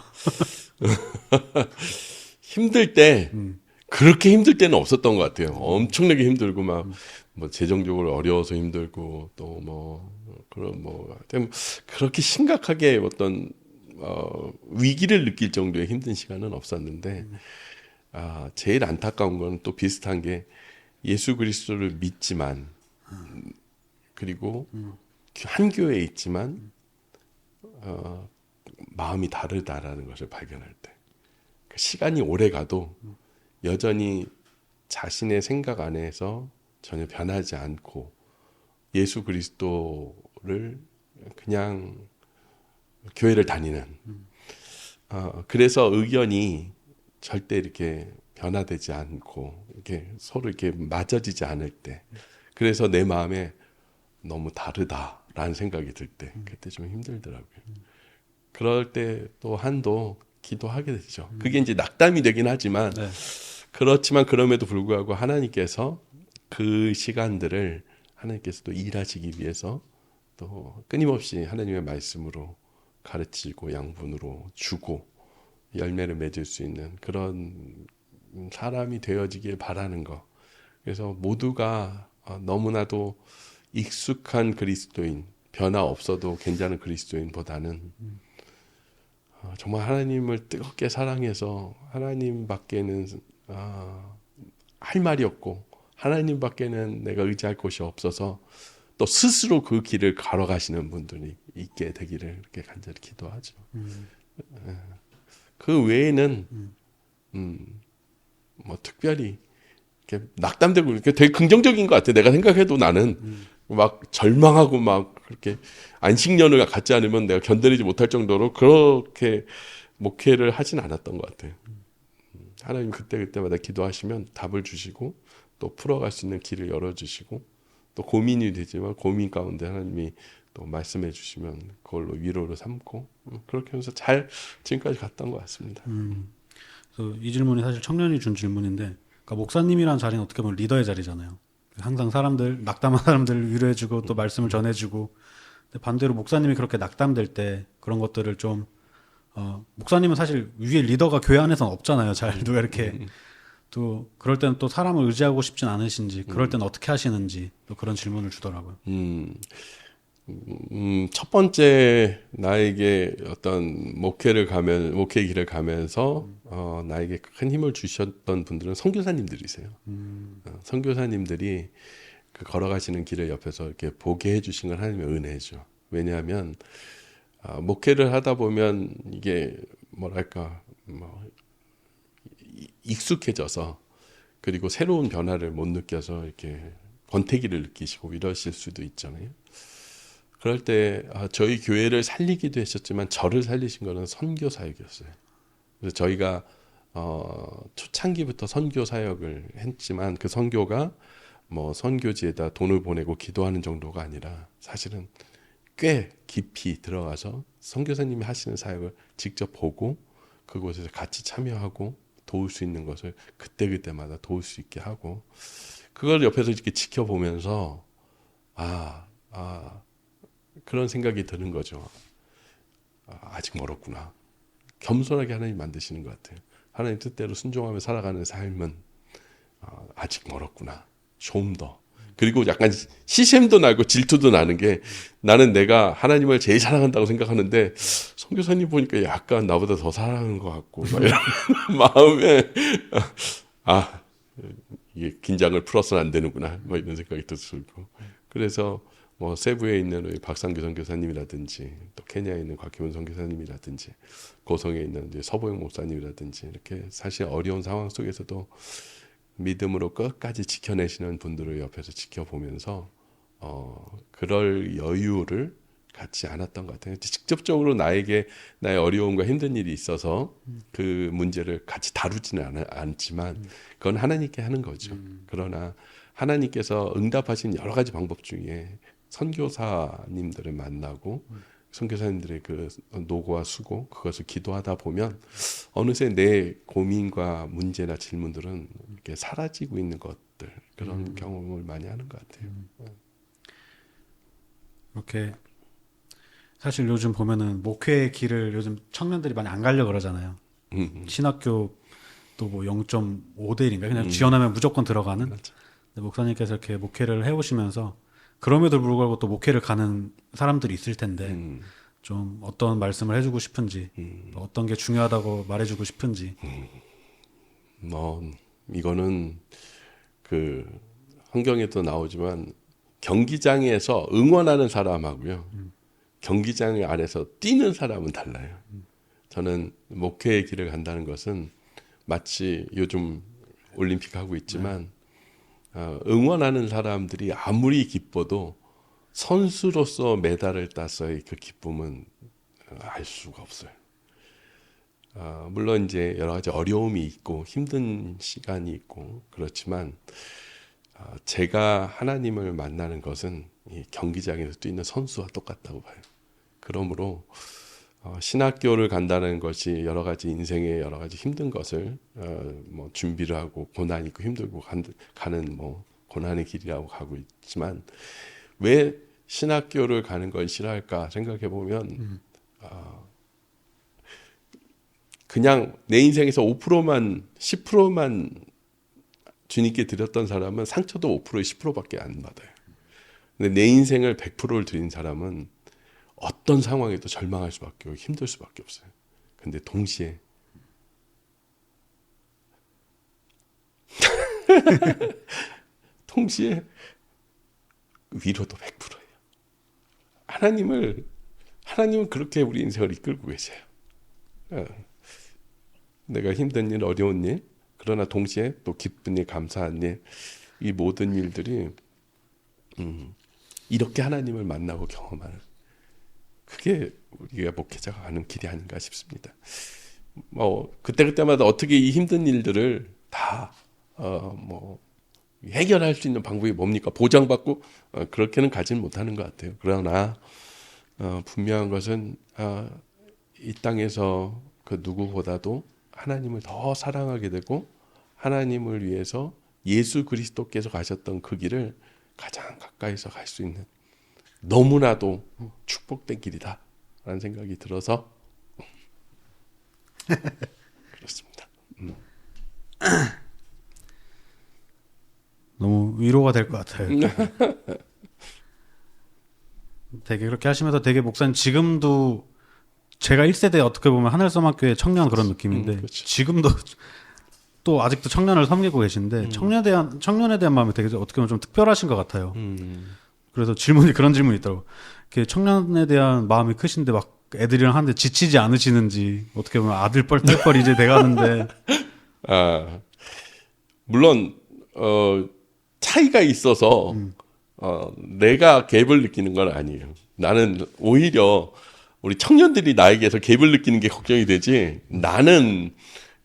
힘들 때 그렇게 힘들 때는 없었던 것 같아요. 엄청나게 힘들고 뭐 재정적으로 어려워서 힘들고 또 그렇게 심각하게 어떤 위기를 느낄 정도의 힘든 시간은 없었는데 제일 안타까운 건 또 비슷한 게 예수 그리스도를 믿지만 그리고 한 교회에 있지만 마음이 다르다라는 것을 발견할 때 시간이 오래 가도 여전히 자신의 생각 안에서 전혀 변하지 않고 예수 그리스도를 그냥 교회를 다니는 그래서 의견이 절대 이렇게 변화되지 않고 이렇게 서로 이렇게 맞아지지 않을 때 그래서 내 마음에 너무 다르다라는 생각이 들 때 그때 좀 힘들더라고요. 그럴 때 또 한도 기도하게 되죠. 그게 이제 낙담이 되긴 하지만 그렇지만 그럼에도 불구하고 하나님께서 그 시간들을 하나님께서 또 일하시기 위해서 또 끊임없이 하나님의 말씀으로 가르치고 양분으로 주고 열매를 맺을 수 있는 그런 사람이 되어지길 바라는 거. 그래서 모두가 너무나도 익숙한 그리스도인, 변화 없어도 괜찮은 그리스도인보다는 정말 하나님을 뜨겁게 사랑해서 하나님밖에는 할 말이 없고 하나님밖에는 내가 의지할 곳이 없어서 또 스스로 그 길을 걸어가시는 분들이 있게 되기를 이렇게 간절히 기도하죠. 그 외에는 뭐 특별히 이렇게 낙담되고 이렇게 되게 긍정적인 것 같아. 내가 생각해도 나는 막 절망하고 막 그렇게 안식년을 갖지 않으면 내가 견뎌내지 못할 정도로 그렇게 목회를 하진 않았던 것 같아요. 하나님 그때마다 기도하시면 답을 주시고 또 풀어갈 수 있는 길을 열어주시고 또 고민이 되지만 고민 가운데 하나님이 또 말씀해 주시면 그걸로 위로를 삼고 그렇게 하면서 잘 지금까지 갔던 것 같습니다. 그래서 이 질문이 사실 청년이 준 질문인데 그러니까 목사님이라는 자리는 어떻게 보면 리더의 자리잖아요. 항상 낙담한 사람들을 위로해주고 또 말씀을 전해주고 근데 반대로 목사님이 그렇게 낙담될 때 그런 것들을 좀 목사님은 사실 위에 리더가 교회 안에서는 없잖아요. 잘 누가 이렇게 또 그럴 때는 또 사람을 의지하고 싶진 않으신지 그럴 때는 어떻게 하시는지 또 그런 질문을 주더라고요. 첫 번째 나에게 어떤 목회 길을 가면서 나에게 큰 힘을 주셨던 분들은 선교사님들이세요. 선교사님들이 그 걸어가시는 길을 옆에서 이렇게 보게 해주신 건 하나님의 은혜죠. 왜냐하면 목회를 하다 보면 이게 뭐랄까 익숙해져서 그리고 새로운 변화를 못 느껴서 이렇게 권태기를 느끼시고 이러실 수도 있잖아요. 그럴 때 저희 교회를 살리기도 했었지만 저를 살리신 거는 선교 사역이었어요. 그래서 저희가 초창기부터 선교 사역을 했지만 그 선교가 뭐 선교지에다 돈을 보내고 기도하는 정도가 아니라 사실은 꽤 깊이 들어가서 선교사님이 하시는 사역을 직접 보고 그곳에서 같이 참여하고 도울 수 있는 것을 그때그때마다 도울 수 있게 하고 그걸 옆에서 이렇게 지켜보면서 그런 생각이 드는 거죠. 아직 멀었구나. 겸손하게 하나님 만드시는 것 같아요. 하나님 뜻대로 순종하며 살아가는 삶은 아직 멀었구나. 좀 더. 그리고 약간 시샘도 나고 질투도 나는 게 나는 내가 하나님을 제일 사랑한다고 생각하는데 선교사님 보니까 약간 나보다 더 사랑하는 것 같고 막 이런 마음에 이게 긴장을 풀어서는 안 되는구나 뭐 이런 생각이 들고 그래서 뭐 세부에 있는 우리 박상규 선교사님이라든지 또 케냐에 있는 곽기문 선교사님이라든지 고성에 있는 이제 서보영 목사님이라든지 이렇게 사실 어려운 상황 속에서도 믿음으로 끝까지 지켜내시는 분들을 옆에서 지켜보면서 그럴 여유를 갖지 않았던 것 같아요. 직접적으로 나의 어려움과 힘든 일이 있어서 그 문제를 같이 다루지는 않지만 그건 하나님께 하는 거죠. 그러나 하나님께서 응답하신 여러 가지 방법 중에 선교사님들을 만나고 선교사님들의 그 노고와 수고 그것을 기도하다 보면 어느새 내 고민과 문제나 질문들은 이렇게 사라지고 있는 것들 그런 경험을 많이 하는 것 같아요. 이렇게 사실 요즘 보면은 목회의 길을 요즘 청년들이 많이 안 가려고 그러잖아요. 신학교 또 뭐 0.5대 1인가 그냥 지원하면 무조건 들어가는. 맞아. 근데 목사님께서 이렇게 목회를 해오시면서 그럼에도 불구하고 또 목회를 가는 사람들이 있을 텐데 좀 어떤 말씀을 해주고 싶은지 어떤 게 중요하다고 말해주고 싶은지. 이거는 그 환경에도 나오지만 경기장에서 응원하는 사람하고요. 경기장 안에서 뛰는 사람은 달라요. 저는 목회의 길을 간다는 것은 마치 요즘 올림픽 하고 있지만 응원하는 사람들이 아무리 기뻐도 선수로서 메달을 따서의 그 기쁨은 알 수가 없어요. 물론 이제 여러 가지 어려움이 있고 힘든 시간이 있고 그렇지만 제가 하나님을 만나는 것은 이 경기장에서 뛰는 선수와 똑같다고 봐요. 그러므로 신학교를 간다는 것이 여러 가지 인생의 여러 가지 힘든 것을 뭐 준비를 하고 고난 있고 힘들고 가는 뭐 고난의 길이라고 가고 있지만 왜 신학교를 가는 걸 싫어할까 생각해 보면 그냥 내 인생에서 5%만 10%만 주님께 드렸던 사람은 상처도 5% 10%밖에 안 받아요. 근데 내 인생을 100%를 드린 사람은 어떤 상황에도 절망할 수밖에 없고 힘들 수밖에 없어요. 근데 동시에 위로도 100%예요. 하나님은 그렇게 우리 인생을 이끌고 계세요. 내가 힘든 일, 어려운 일, 그러나 동시에 또 기쁜 일, 감사한 일, 이 모든 일들이 이렇게 하나님을 만나고 경험하는 그게 우리가 목회자가 가는 길이 아닌가 싶습니다. 뭐 그때그때마다 어떻게 이 힘든 일들을 다 뭐 해결할 수 있는 방법이 뭡니까? 보장받고 그렇게는 가지는 못하는 것 같아요. 그러나 분명한 것은 이 땅에서 그 누구보다도 하나님을 더 사랑하게 되고 하나님을 위해서 예수 그리스도께서 가셨던 그 길을 가장 가까이서 갈 수 있는 너무나도 축복된 길이다 라는 생각이 들어서 그렇습니다. 너무 위로가 될 것 같아요. 되게 그렇게 하시면서 되게 목사님 지금도 제가 1세대 어떻게 보면 하늘소망교회 청년 그런 느낌인데 그렇죠. 지금도 또 아직도 청년을 섬기고 계신데 청년에 대한 마음이 되게 어떻게 보면 좀 특별하신 것 같아요. 그래서 그런 질문이 있더라고요. 이렇게 청년에 대한 마음이 크신데 막 애들이랑 하는데 지치지 않으시는지 어떻게 보면 아들 뻘뻘 이제 돼가는데 물론 차이가 있어서 내가 갭을 느끼는 건 아니에요. 나는 오히려 우리 청년들이 나에게서 갭을 느끼는 게 걱정이 되지. 나는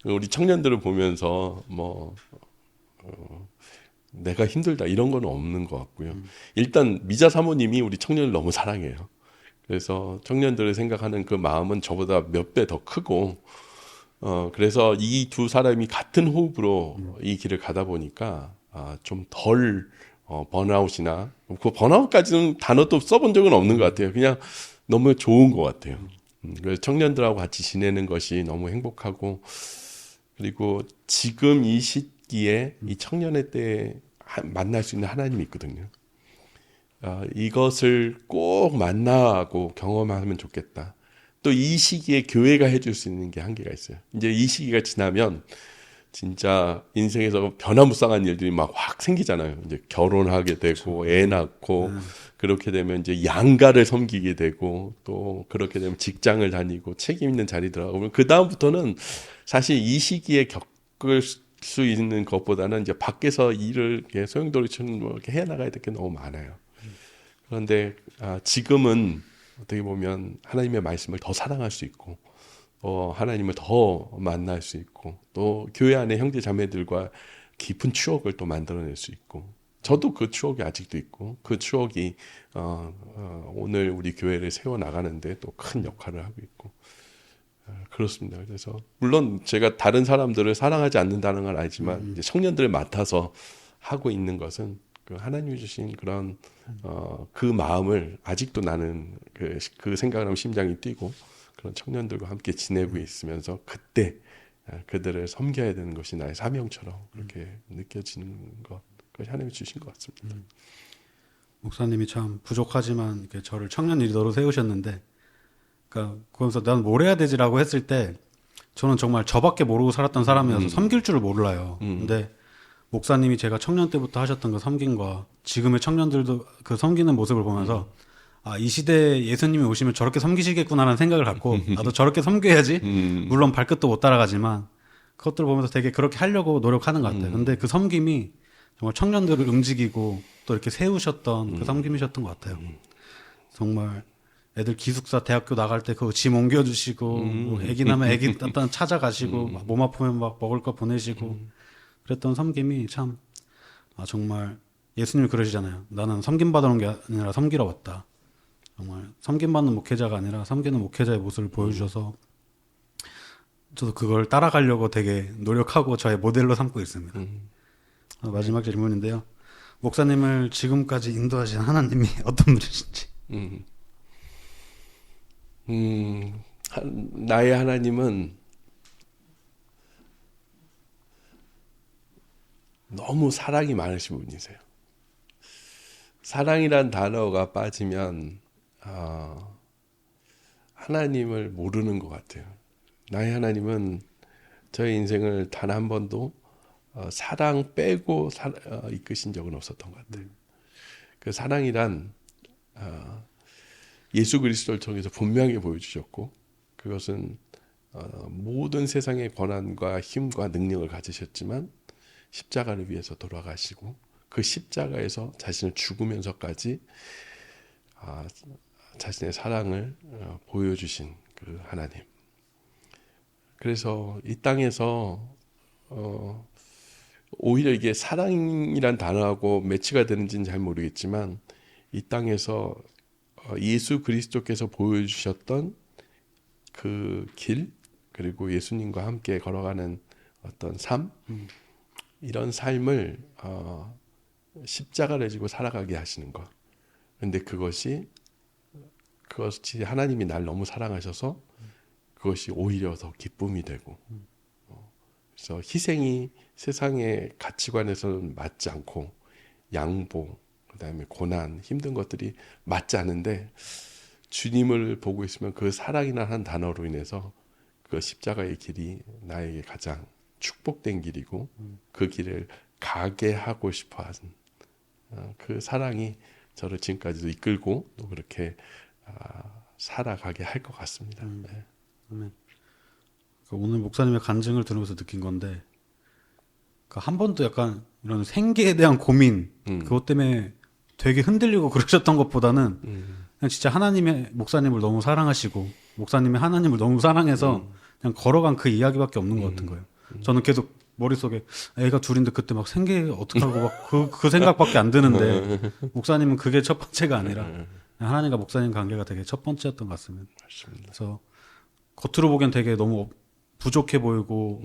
우리 청년들을 보면서 내가 힘들다 이런 건 없는 것 같고요. 일단 미자 사모님이 우리 청년을 너무 사랑해요. 그래서 청년들을 생각하는 그 마음은 저보다 몇 배 더 크고 그래서 이 두 사람이 같은 호흡으로 이 길을 가다 보니까 좀 덜 번아웃이나 그 번아웃까지는 단어도 써본 적은 없는 것 같아요. 그냥 너무 좋은 것 같아요. 그래서 청년들하고 같이 지내는 것이 너무 행복하고 그리고 지금 이 시기에 이 청년의 때에 만날 수 있는 하나님이 있거든요. 이것을 꼭 만나고 경험하면 좋겠다. 또 이 시기에 교회가 해줄 수 있는 게 한계가 있어요. 이제 이 시기가 지나면 진짜 인생에서 변화무쌍한 일들이 막 확 생기잖아요. 이제 결혼하게 되고 애 낳고 그렇게 되면 이제 양가를 섬기게 되고 또 그렇게 되면 직장을 다니고 책임 있는 자리 들어가고 그 다음부터는 사실 이 시기에 겪을 수 있는 것보다는 이제 밖에서 일을 소용돌이처럼 이렇게 해 나가야 될 게 너무 많아요. 그런데 지금은 어떻게 보면 하나님의 말씀을 더 사랑할 수 있고 하나님을 더 만날 수 있고 또 교회 안에 형제 자매들과 깊은 추억을 또 만들어낼 수 있고 저도 그 추억이 아직도 있고 그 추억이 오늘 우리 교회를 세워나가는데 또 큰 역할을 하고 있고 그렇습니다. 그래서 물론 제가 다른 사람들을 사랑하지 않는다는 건 알지만 이제 청년들을 맡아서 하고 있는 것은 그 하나님이 주신 그런 그 마음을 아직도 나는 그 생각을 하면 심장이 뛰고 그런 청년들과 함께 지내고 있으면서 그때 그들을 섬겨야 되는 것이 나의 사명처럼 그렇게 느껴지는 것 그것이 하나님이 주신 것 같습니다. 목사님이 참 부족하지만 이렇게 저를 청년 리더로 세우셨는데 그러니까 그러면서 난 뭘 해야 되지라고 했을 때 저는 정말 저밖에 모르고 살았던 사람이어서 섬길 줄을 몰라요. 근데 목사님이 제가 청년 때부터 하셨던 그 섬김과 지금의 청년들도 그 섬기는 모습을 보면서 이 시대에 예수님이 오시면 저렇게 섬기시겠구나라는 생각을 갖고 나도 저렇게 섬겨야지. 물론 발끝도 못 따라가지만 그것들을 보면서 되게 그렇게 하려고 노력하는 것 같아요. 근데 그 섬김이 정말 청년들을 움직이고 또 이렇게 세우셨던 그 섬김이셨던 것 같아요. 정말 애들 기숙사 대학교 나갈 때 그거 짐 옮겨주시고 뭐 애기 나면 애기 일단 찾아가시고 몸 아프면 막 먹을 거 보내시고 그랬던 섬김이 참 정말 예수님이 그러시잖아요. 나는 섬김받으러 온 게 아니라 섬기러 왔다. 정말 섬김받는 목회자가 아니라 섬기는 목회자의 모습을 보여주셔서 저도 그걸 따라가려고 되게 노력하고 저의 모델로 삼고 있습니다. 마지막 질문인데요. 목사님을 지금까지 인도하신 하나님이 어떤 분이신지. 나의 하나님은 너무 사랑이 많으신 분이세요. 사랑이란 단어가 빠지면 하나님을 모르는 것 같아요. 나의 하나님은 저의 인생을 단 한 번도 사랑 빼고 이끄신 적은 없었던 것 같아요. 그 사랑이란 예수 그리스도를 통해서 분명히 보여주셨고 그것은 모든 세상의 권한과 힘과 능력을 가지셨지만 십자가를 위해서 돌아가시고 그 십자가에서 자신을 죽으면서까지 자신의 사랑을 보여주신 그 하나님. 그래서 이 땅에서 오히려 이게 사랑이란 단어하고 매치가 되는지는 잘 모르겠지만 이 땅에서 예수 그리스도께서 보여주셨던 그 길 그리고 예수님과 함께 걸어가는 어떤 삶 이런 삶을 십자가를 지고 살아가게 하시는 것. 그런데 그것이 하나님이 날 너무 사랑하셔서 그것이 오히려 더 기쁨이 되고 그래서 희생이 세상의 가치관에서는 맞지 않고 양보 그다음에 고난, 힘든 것들이 맞지 않은데 주님을 보고 있으면 그 사랑이라는 한 단어로 인해서 그 십자가의 길이 나에게 가장 축복된 길이고 그 길을 가게 하고 싶어하는 그 사랑이 저를 지금까지도 이끌고 또 그렇게 살아가게 할 것 같습니다. 네. 아멘. 오늘 목사님의 간증을 들으면서 느낀 건데 한 번도 약간 이런 생계에 대한 고민 그것 때문에 되게 흔들리고 그러셨던 것보다는 그냥 진짜 하나님의 목사님을 너무 사랑하시고 목사님의 하나님을 너무 사랑해서 그냥 걸어간 그 이야기밖에 없는 것 같은 거예요. 저는 계속 머릿속에 애가 둘인데 그때 막 생계 어떡하고 막 그 생각밖에 안 드는데 목사님은 그게 첫 번째가 아니라 하나님과 목사님 관계가 되게 첫 번째였던 것 같습니다. 맞습니다. 그래서 겉으로 보기엔 되게 너무 부족해 보이고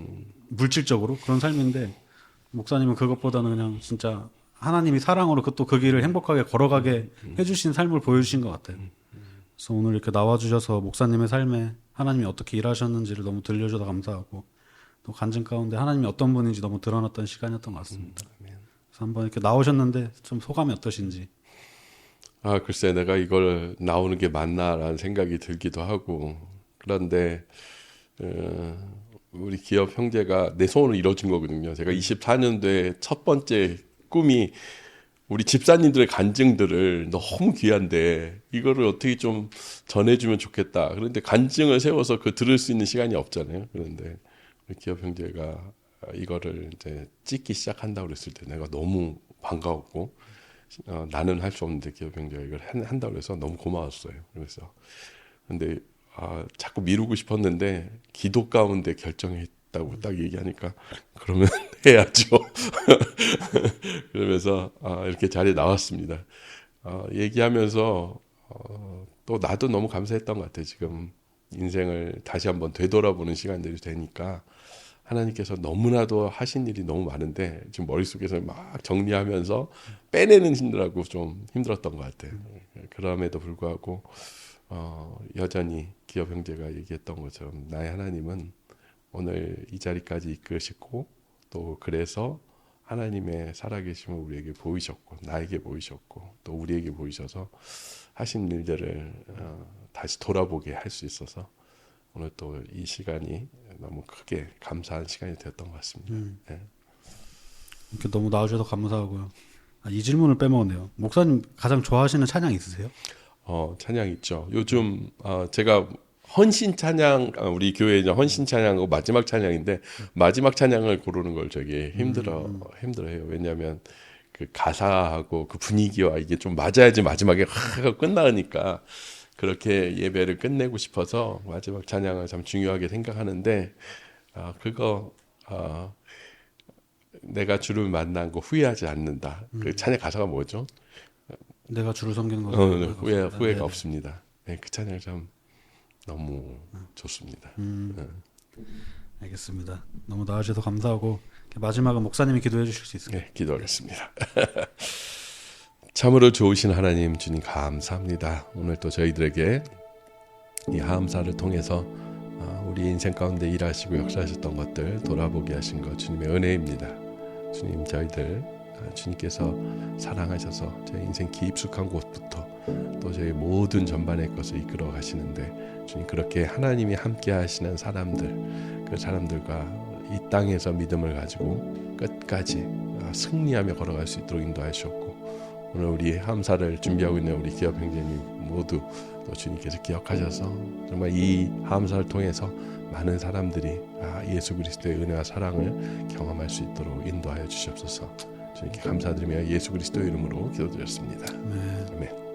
물질적으로 그런 삶인데 목사님은 그것보다는 그냥 진짜 하나님이 사랑으로 또 그 길을 행복하게 걸어가게 해주신 삶을 보여주신 것 같아요. 그래서 오늘 이렇게 나와주셔서 목사님의 삶에 하나님이 어떻게 일하셨는지를 너무 들려줘서 감사하고 또 간증 가운데 하나님이 어떤 분인지 너무 드러났던 시간이었던 것 같습니다. 그래서 한번 이렇게 나오셨는데 좀 소감이 어떠신지. 글쎄 내가 이걸 나오는 게 맞나라는 생각이 들기도 하고 그런데 우리 기업 형제가 내 소원을 이뤄준 거거든요. 제가 24년도에 첫 번째 꿈이 우리 집사님들의 간증들을 너무 귀한데 이거를 어떻게 좀 전해주면 좋겠다. 그런데 간증을 세워서 그 들을 수 있는 시간이 없잖아요. 그런데 우리 기업 형제가 이거를 이제 찍기 시작한다고 그랬을 때 내가 너무 반가웠고 나는 할 수 없는데 기업 형제가 이걸 한다고 해서 너무 고마웠어요. 그래서 근데 자꾸 미루고 싶었는데 기도 가운데 결정했다고 딱 얘기하니까 그러면 해야죠. 그러면서 이렇게 자리에 나왔습니다. 얘기하면서 또 나도 너무 감사했던 것 같아요. 지금 인생을 다시 한번 되돌아보는 시간들이 되니까 하나님께서 너무나도 하신 일이 너무 많은데 지금 머릿속에서 막 정리하면서 빼내는 힘들하고 좀 힘들었던 것 같아요. 그럼에도 불구하고 여전히 기업 형제가 얘기했던 것처럼 나의 하나님은 오늘 이 자리까지 이끄시고 또 그래서 하나님의 살아계심을 우리에게 보이셨고 나에게 보이셨고 또 우리에게 보이셔서 하신 일들을 다시 돌아보게 할 수 있어서 오늘 또 이 시간이 너무 크게 감사한 시간이 되었던 것 같습니다. 네. 이렇게 너무 나와주셔서 감사하고요. 이 질문을 빼먹었네요. 목사님 가장 좋아하시는 찬양 있으세요? 찬양 있죠. 요즘 제가 헌신 찬양 우리 교회 헌신 찬양하고 마지막 찬양인데 마지막 찬양을 고르는 걸 되게 힘들어해요. 왜냐하면 그 가사하고 그 분위기와 이게 좀 맞아야지 마지막에 확 끝나니까 그렇게 예배를 끝내고 싶어서 마지막 찬양을 참 중요하게 생각하는데 그거 내가 주를 만난 거 후회하지 않는다. 그 찬양 가사가 뭐죠? 내가 주를 섬기는 거 후회가 없습니다. 네, 그 찬양 참 너무 좋습니다. 알겠습니다. 너무 나와주셔서 감사하고 마지막은 목사님이 기도해 주실 수 있을까요? 네, 기도하겠습니다. 참으로 좋으신 하나님 주님 감사합니다. 오늘 또 저희들에게 이 하함사를 통해서 우리 인생 가운데 일하시고 역사하셨던 것들 돌아보게 하신 것 주님의 은혜입니다. 주님 저희들 주님께서 사랑하셔서 저희 인생 깊숙한 곳부터 또 저희 모든 전반의 것을 이끌어 가시는데 주님 그렇게 하나님이 함께 하시는 사람들 그 사람들과 이 땅에서 믿음을 가지고 끝까지 승리하며 걸어갈 수 있도록 인도하셨고 오늘 우리 하함사를 준비하고 있는 우리 기업 형제님 모두 또 주님께서 기억하셔서 정말 이 하함사를 통해서 많은 사람들이 예수 그리스도의 은혜와 사랑을 경험할 수 있도록 인도하여 주시옵소서. 주님께 감사드리며 예수 그리스도의 이름으로 기도드렸습니다. 네. 아멘.